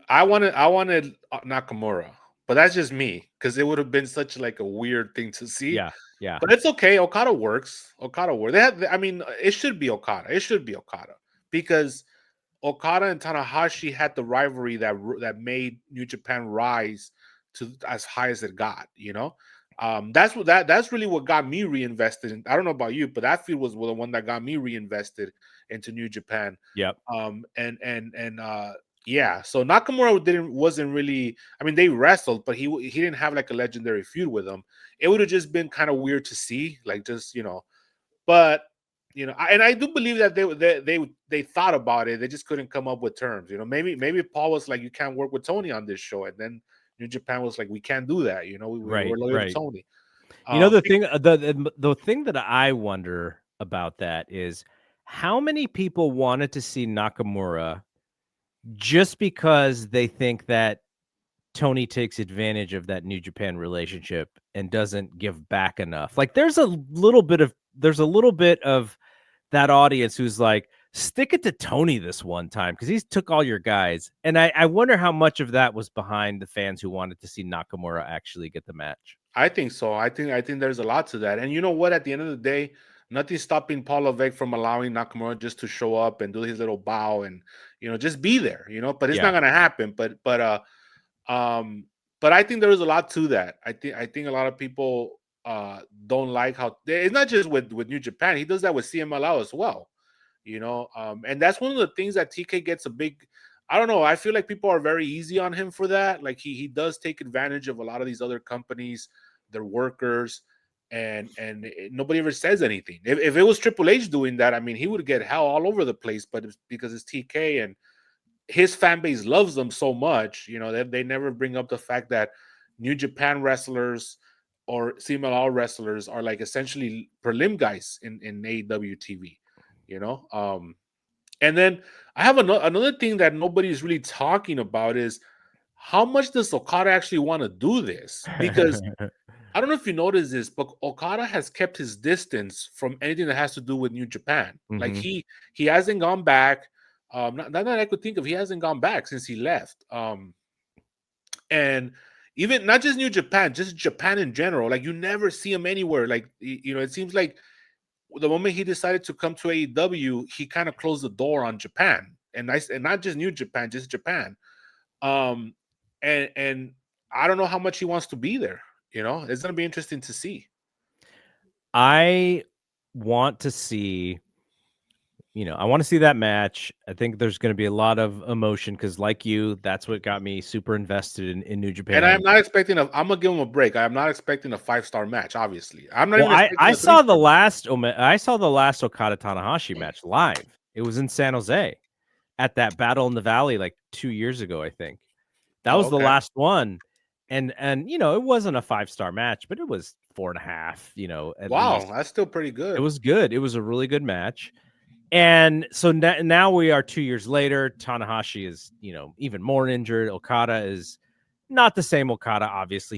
I wanted Nakamura, but that's just me because it would have been such like a weird thing to see. Yeah, yeah, But it's okay. Okada works. Okada works. I mean, it should be Okada. It should be Okada because Okada and Tanahashi had the rivalry that made New Japan rise to as high as it got. That's really what got me reinvested. I don't know about you, but that feud was the one that got me reinvested into New Japan. yep. Yeah. So Nakamura wasn't really. I mean, they wrestled, but he didn't have like a legendary feud with them. It would have just been kind of weird to see, like just. But and I do believe that they thought about it. They just couldn't come up with terms. Maybe Paul was like, you can't work with Tony on this show, and then New Japan was like, we can't do that. We're Right, loyal to right. Tony. The thing, the thing that I wonder about that is how many people wanted to see Nakamura just because they think that Tony takes advantage of that New Japan relationship and doesn't give back enough. Like there's a little bit of that audience who's like, stick it to Tony this one time because he's took all your guys. And I wonder how much of that was behind the fans who wanted to see Nakamura actually get the match. I think so. I think there's a lot to that. And you know what? At the end of the day, nothing's stopping Paul Levesque from allowing Nakamura just to show up and do his little bow and just be there. But it's not gonna happen. But I think there is a lot to that. I think a lot of people don't like how it's not just with New Japan. He does that with CMLL as well. And that's one of the things that TK gets a big. I don't know. I feel like people are very easy on him for that. Like he does take advantage of a lot of these other companies, their workers, and nobody ever says anything. If it was Triple H doing that, I mean, he would get hell all over the place. But it's because it's TK and his fan base loves them so much, they never bring up the fact that New Japan wrestlers or CMLL wrestlers are like essentially prelim guys in AEW TV, and then I have another thing that nobody's really talking about is how much does Okada actually want to do this? Because I don't know if you noticed this, but Okada has kept his distance from anything that has to do with New Japan. Like he hasn't gone back. Not that I could think of, he hasn't gone back since he left. And even not just New Japan, just Japan in general. Like you never see him anywhere. Like it seems like the moment he decided to come to AEW, he kind of closed the door on Japan, and not just New Japan, just Japan. And I don't know how much he wants to be there. It's gonna be interesting to see. I want to see I want to see that match. I think there's going to be a lot of emotion because, like you, that's what got me super invested in New Japan. And I'm not expecting I'm gonna give him a break. I'm not expecting a 5-star match. Obviously, I'm not Well, even expecting I a saw the 3-star last Okada Tanahashi match live. It was in San Jose at that Battle in the Valley like 2 years ago, I think. That Oh, was the okay. last one. And it wasn't a 5-star match, but it was 4.5, at Wow, least. that's still pretty good. It was good. It was a really good match. And so now we are 2 years later. Tanahashi is, even more injured. Okada is not the same Okada, obviously.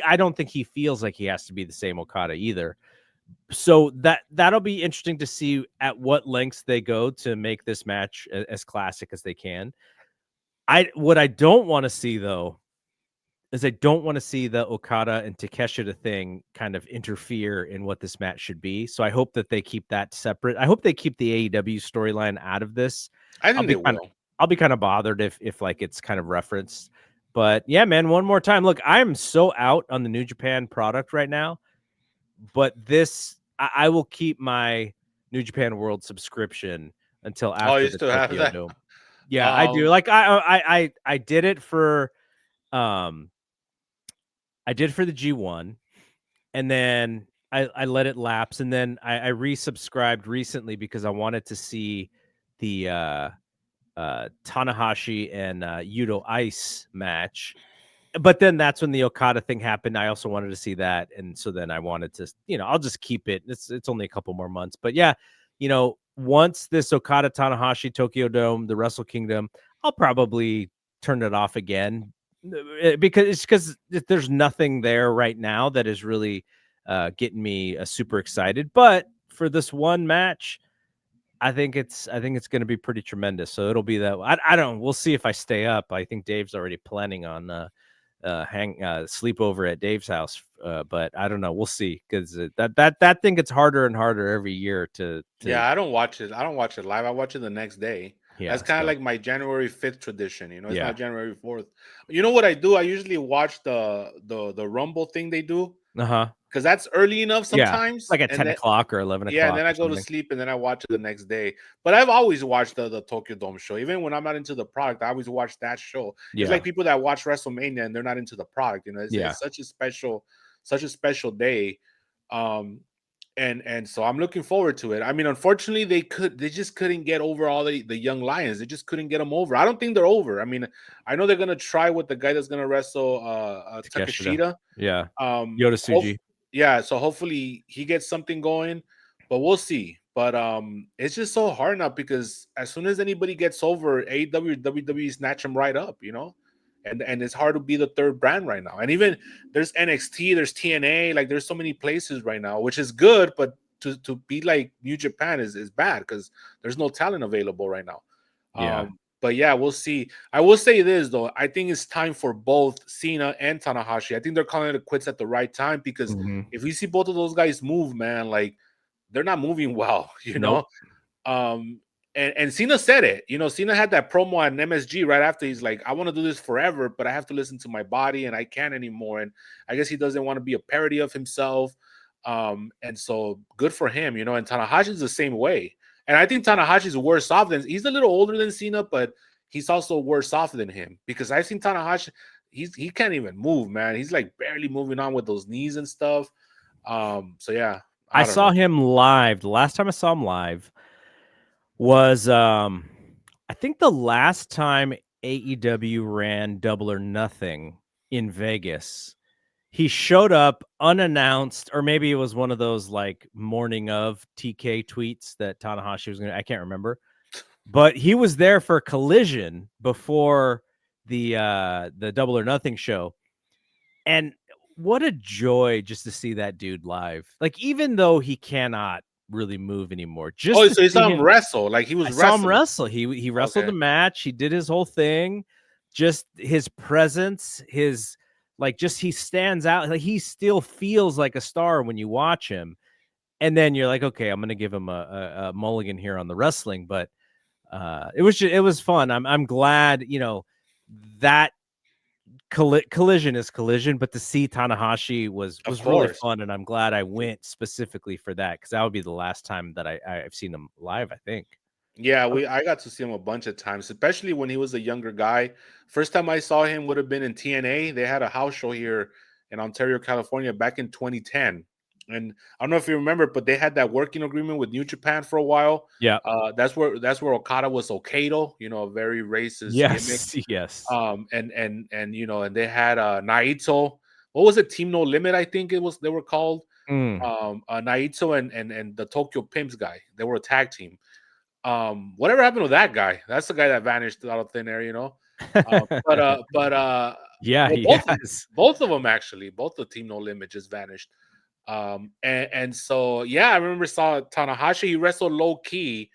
I don't think he feels like he has to be the same Okada either. So that'll be interesting to see at what lengths they go to make this match as classic as they can. What I don't want to see though is I don't want to see the Okada and Takeshita thing kind of interfere in what this match should be. So I hope that they keep that separate. I hope they keep the AEW storyline out of this. I think they will. I'll be kind of bothered if like it's kind of referenced. But yeah, man, one more time. Look, I'm so out on the New Japan product right now, but I will keep my New Japan World subscription until Oh, after you the still have Tokyo that? Dome. Yeah, I do. Like I did it for um I did for the G1, and then I let it lapse, and then I resubscribed recently because I wanted to see the Tanahashi and Yuto Ice match. But then that's when the Okada thing happened. I also wanted to see that, and so then I wanted to, I'll just keep it. It's only a couple more months, but yeah, once this Okada Tanahashi Tokyo Dome, the Wrestle Kingdom, I'll probably turn it off again because there's nothing there right now that is really getting me super excited. But for this one match, I think it's going to be pretty tremendous. So it'll be that. I don't know. We'll see if I stay up. I think Dave's already planning on sleep over at Dave's house. But I don't know. We'll see because that thing gets harder and harder every year to. Yeah, I don't watch it. I don't watch it live. I watch it the next day. Yeah, That's kind of so like my January 5th tradition. It's yeah. not January 4th. You know what I do? I usually watch the Rumble thing they do because that's early enough Yeah, sometimes. like at And 10 then o'clock or 11 yeah, and o'clock then or I go to something. sleep and then I watch it the next day. But I've always watched the Tokyo Dome show. Even when I'm not into the product, I always watch that show. It's Yeah, like people that watch WrestleMania and they're not into the product. It's yeah. such a special day. Um, and so I'm looking forward to it. I mean, unfortunately, they just couldn't get over all the young lions. They just couldn't get them over. I don't think they're over. I mean, I know they're gonna try with the guy that's gonna wrestle Takeshita. Takeshita. Yeah. Um, Yoda hope, Suji. yeah. So hopefully he gets something going, but we'll see. But it's just so hard now because as soon as anybody gets over, AEW, WWE snatch them right up, and it's hard to be the third brand right now. And even there's NXT, there's TNA, like there's so many places right now, which is good, but to be like New Japan is bad because there's no talent available right now. Yeah. But yeah, we'll see. I will say this though, I think it's time for both Cena and Tanahashi. I think they're calling it quits at the right time because Mhm. if we see both of those guys move, man, like they're not moving well, Nope. um, and Cena said it. Cena had that promo at MSG right after. He's like, I want to do this forever, but I have to listen to my body, and I can't anymore. And I guess he doesn't want to be a parody of himself. And so good for him, And Tanahashi's the same way. And I think Tanahashi's worse off than he's a little older than Cena, but he's also worse off than him because I've seen Tanahashi. He can't even move, man. He's like barely moving on with those knees and stuff. So yeah, I I don't saw know. him live. The last time I saw him live was I think the last time AEW ran Double or Nothing in Vegas. He showed up unannounced, or maybe it was one of those like morning of TK tweets that Tanahashi was I can't remember. But he was there for Collision before the Double or Nothing show. And what a joy just to see that dude live. Like, even though he cannot really move anymore, just Oh, to so you see saw him him. wrestle, like he I was saw him wrestling. wrestle. He wrestled the Okay. match. He did his whole thing. Just his presence, his just he stands out. Like, he still feels like a star when you watch him. And then you're like, okay, I'm gonna give him a mulligan here on the wrestling. But it was fun. I'm glad, that collision is collision, but to see Tanahashi Of was really course. fun, and I'm glad I went specifically for that because that would be the last time that I've seen him live, I think. Yeah, I got to see him a bunch of times, especially when he was a younger guy. First time I saw him would have been in TNA. They had a house show here in Ontario, California back in 2010. And I don't know if you remember, but they had that working agreement with New Japan for a while. Yeah. That's where Okada was Okado, a very racist gimmick. Yes. Yes. And they had Naito. What was it? Team No Limit, I think they were called. Mm. Naito and the Tokyo Pimps guy. They were a tag team. Whatever happened to that guy? That's the guy that vanished out of thin air. But Yeah, well, he both has. both of them actually, both the Team No Limit just vanished. And so yeah, I remember saw Tanahashi. He wrestled low key,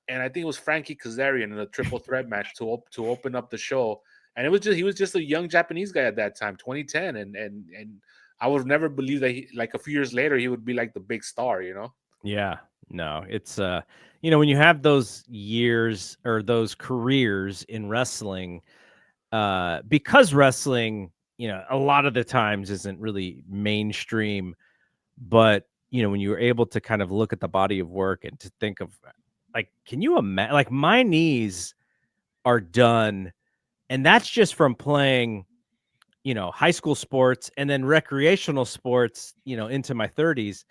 and I think it was Frankie Kazarian in a triple threat match to open up the show. And he was just a young Japanese guy at that time, 2010, and I would never believe that like a few years later he would be like the big star. Yeah. No, it's when you have those years or those careers in wrestling, because wrestling, a lot of the times isn't really mainstream, but when you're able to kind of look at the body of work and to think of, like, can you imagine, like, my knees are done, and that's just from playing, high school sports and then recreational sports, into my 30s,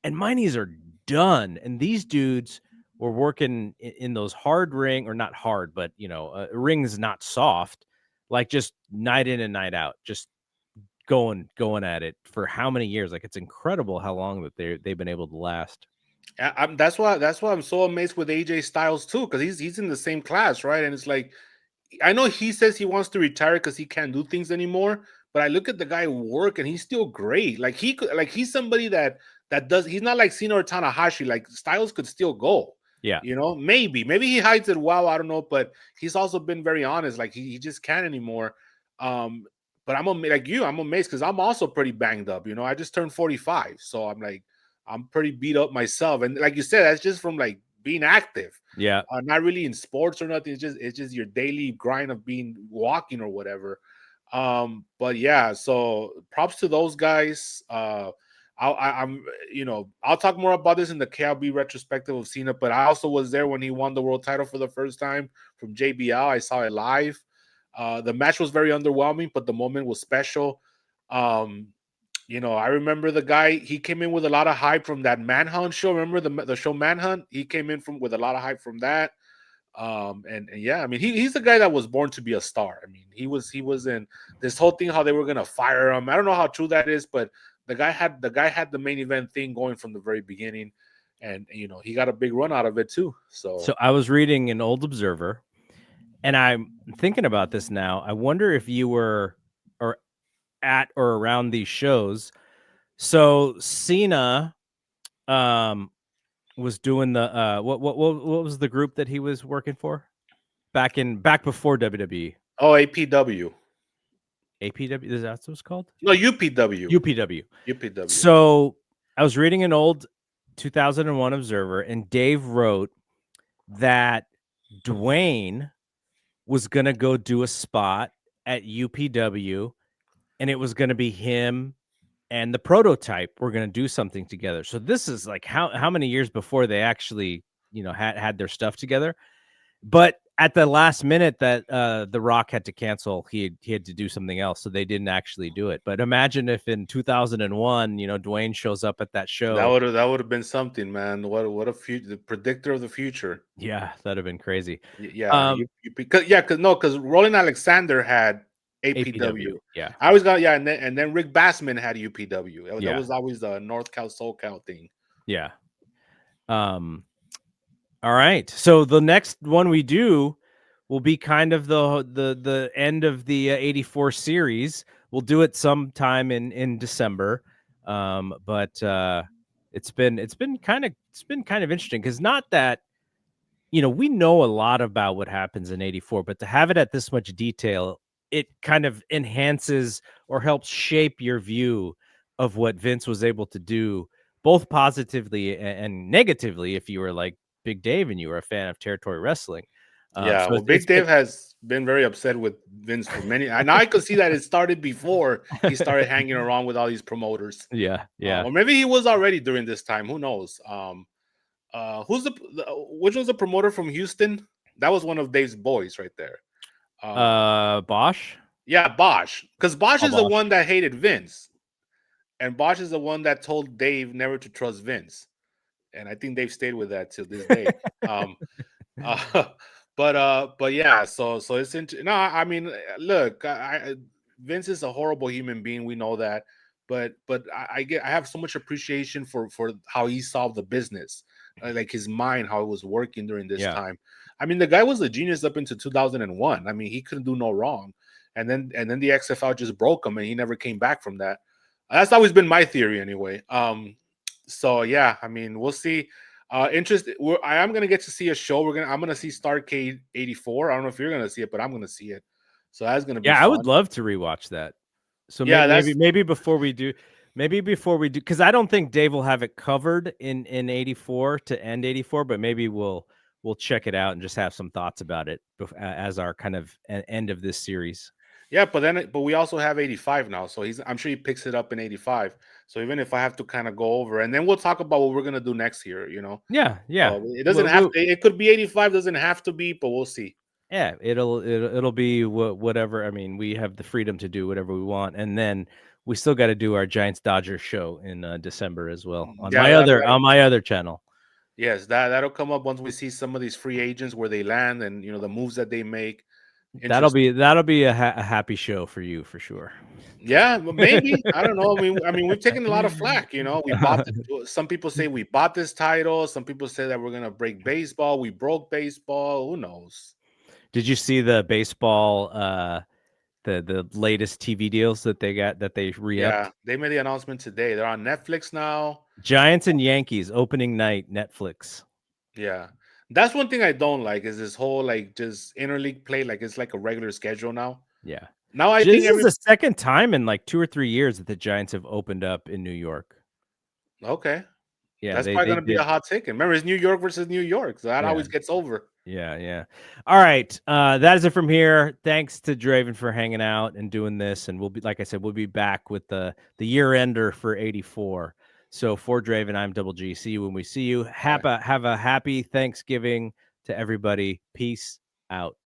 and my knees are done. And these dudes were working in those hard ring, or not hard, but rings not soft, like just night in and night out, just going at it for how many years. Like, it's incredible how long that they've been able to last. That's why I'm so amazed with AJ Styles too, because he's in the same class, right? And it's like I know he says he wants to retire because he can't do things anymore, but I look at the guy work and he's still great. Like he's somebody that does. He's not like Cena or Tanahashi. Like Styles could still go. Yeah. Maybe he hides it well. I don't know, but he's also been very honest. Like he just can't anymore. Um, but like you. I'm amazed because I'm also pretty banged up. I just turned 45, so I'm like I'm pretty beat up myself. And like you said, that's just from like being active. Yeah. Not really in sports or nothing. It's just your daily grind of being walking or whatever. But yeah, so props to those guys. I'm I'll talk more about this in the KLB retrospective of Cena, but I also was there when he won the world title for the first time from JBL. I saw it live. The match was very underwhelming, but the moment was special. Um, I remember the guy. He came in with a lot of hype from that Manhunt show. Remember the show Manhunt? He came in with a lot of hype from that. And yeah, I mean, he's the guy that was born to be a star. I mean, he was in this whole thing how they were gonna fire him. I don't know how true that is, but the guy had the main event thing going from the very beginning, and he got a big run out of it too. So So I was reading an old Observer, and I'm thinking about this now. I wonder if you were or at or around these shows. So Cena was doing the what was the group that he was working for back before WWE? APW. APW, is that what it's called? No, UPW. UPW. UPW. So I was reading an old 2001 Observer, and Dave wrote that Dwayne was gonna go do a spot at UPW, and it was gonna be him and the Prototype were gonna do something together. So this is like how many years before they actually, had their stuff together. But at the last minute that The Rock had to cancel, he had to do something else, so they didn't actually do it. But imagine if in 2001, Dwayne shows up at that That show. would have been something, man. What a future, the predictor of the future. Yeah, that'd have been crazy. Yeah, because Roland Alexander had APW. APW, yeah, I always got and then Rick Bassman had UPW. That yeah, was always the North Cal Soul Cal thing. yeah. All right. So the next one we do will be kind of the end of the 84 series. We'll do it sometime in December. But it's been kind of interesting, because not that we know a lot about what happens in 84, but to have it at this much detail, it kind of enhances or helps shape your view of what Vince was able to do, both positively and negatively, if you were like Big Dave and you were a fan of territory wrestling. Yeah, So well, it's Big been Dave has been very upset with Vince for many, and I could see that it started before he started hanging around with all these promoters, yeah, yeah. or maybe he was already during this time. Who knows? Which was the promoter from Houston? That was one of Dave's boys right there. Bosch. Yeah, Bosch, because Bosch Oh, is the Bosch. one that hated Vince, and Bosch is the one that told Dave never to trust Vince, and I think Dave stayed with that till this day. Um, uh, but yeah, so it's no. I mean, look, Vince is a horrible human being. We know that, but I have so much appreciation for how he solved the business, like his mind, how it was working during this Yeah. time. I mean, the guy was a genius up into 2001. I mean, he couldn't do no wrong, and then the XFL just broke him, and he never came back from that. That's always been my theory, anyway. So yeah, I mean, we'll see. I am gonna get to see a show. I'm gonna see Starcade '84. I don't know if you're gonna see it, but I'm gonna see it. So that's gonna be Yeah, I would fun. love to rewatch that. So Yeah, maybe before we do, because I don't think Dave will have it covered in 84 to end 84, but maybe we'll check it out and just have some thoughts about it as our kind of end of this series. yeah, but we also have '85 now, so I'm sure he picks it up in '85. So even if I have to kind of go over, and then we'll talk about what we're gonna do next year. Yeah, yeah. So it doesn't have to. It could be '85. Doesn't have to be, but we'll see. Yeah, it'll be whatever. I mean, we have the freedom to do whatever we want, and then we still got to do our Giants Dodgers show in December as well on Yeah, my other channel. yes, that'll come up once we see some of these free agents where they land and the moves that they make. Interesting. That'll be a happy show for you for sure. Yeah, but maybe I don't know. I mean, we've taken a lot of flack. We bought. Some people say we bought this title. Some people say that we're gonna break baseball. We broke baseball. Who knows? Did you see the baseball the latest TV deals that they Yeah, re-upped? they made the announcement today. They're on Netflix now. Giants and Yankees opening night, Netflix. Yeah, that's one thing I don't like is this whole like just interleague play. Like it's like a regular schedule now. Yeah. Now I think This is the second time in like 2 or 3 years that the Giants have opened up in New York. Okay, Yeah, that's they probably they gonna be a did. hot ticket. Remember, it's New York versus New York, so that Yeah. always gets over. Yeah, yeah. All right. That is it from here. Thanks to Draven for hanging out and doing this. And we'll be, like I said, we'll be back with the year ender for 84. So for Draven, I'm Double G. See you when we see you. Have a happy Thanksgiving to everybody. Peace out.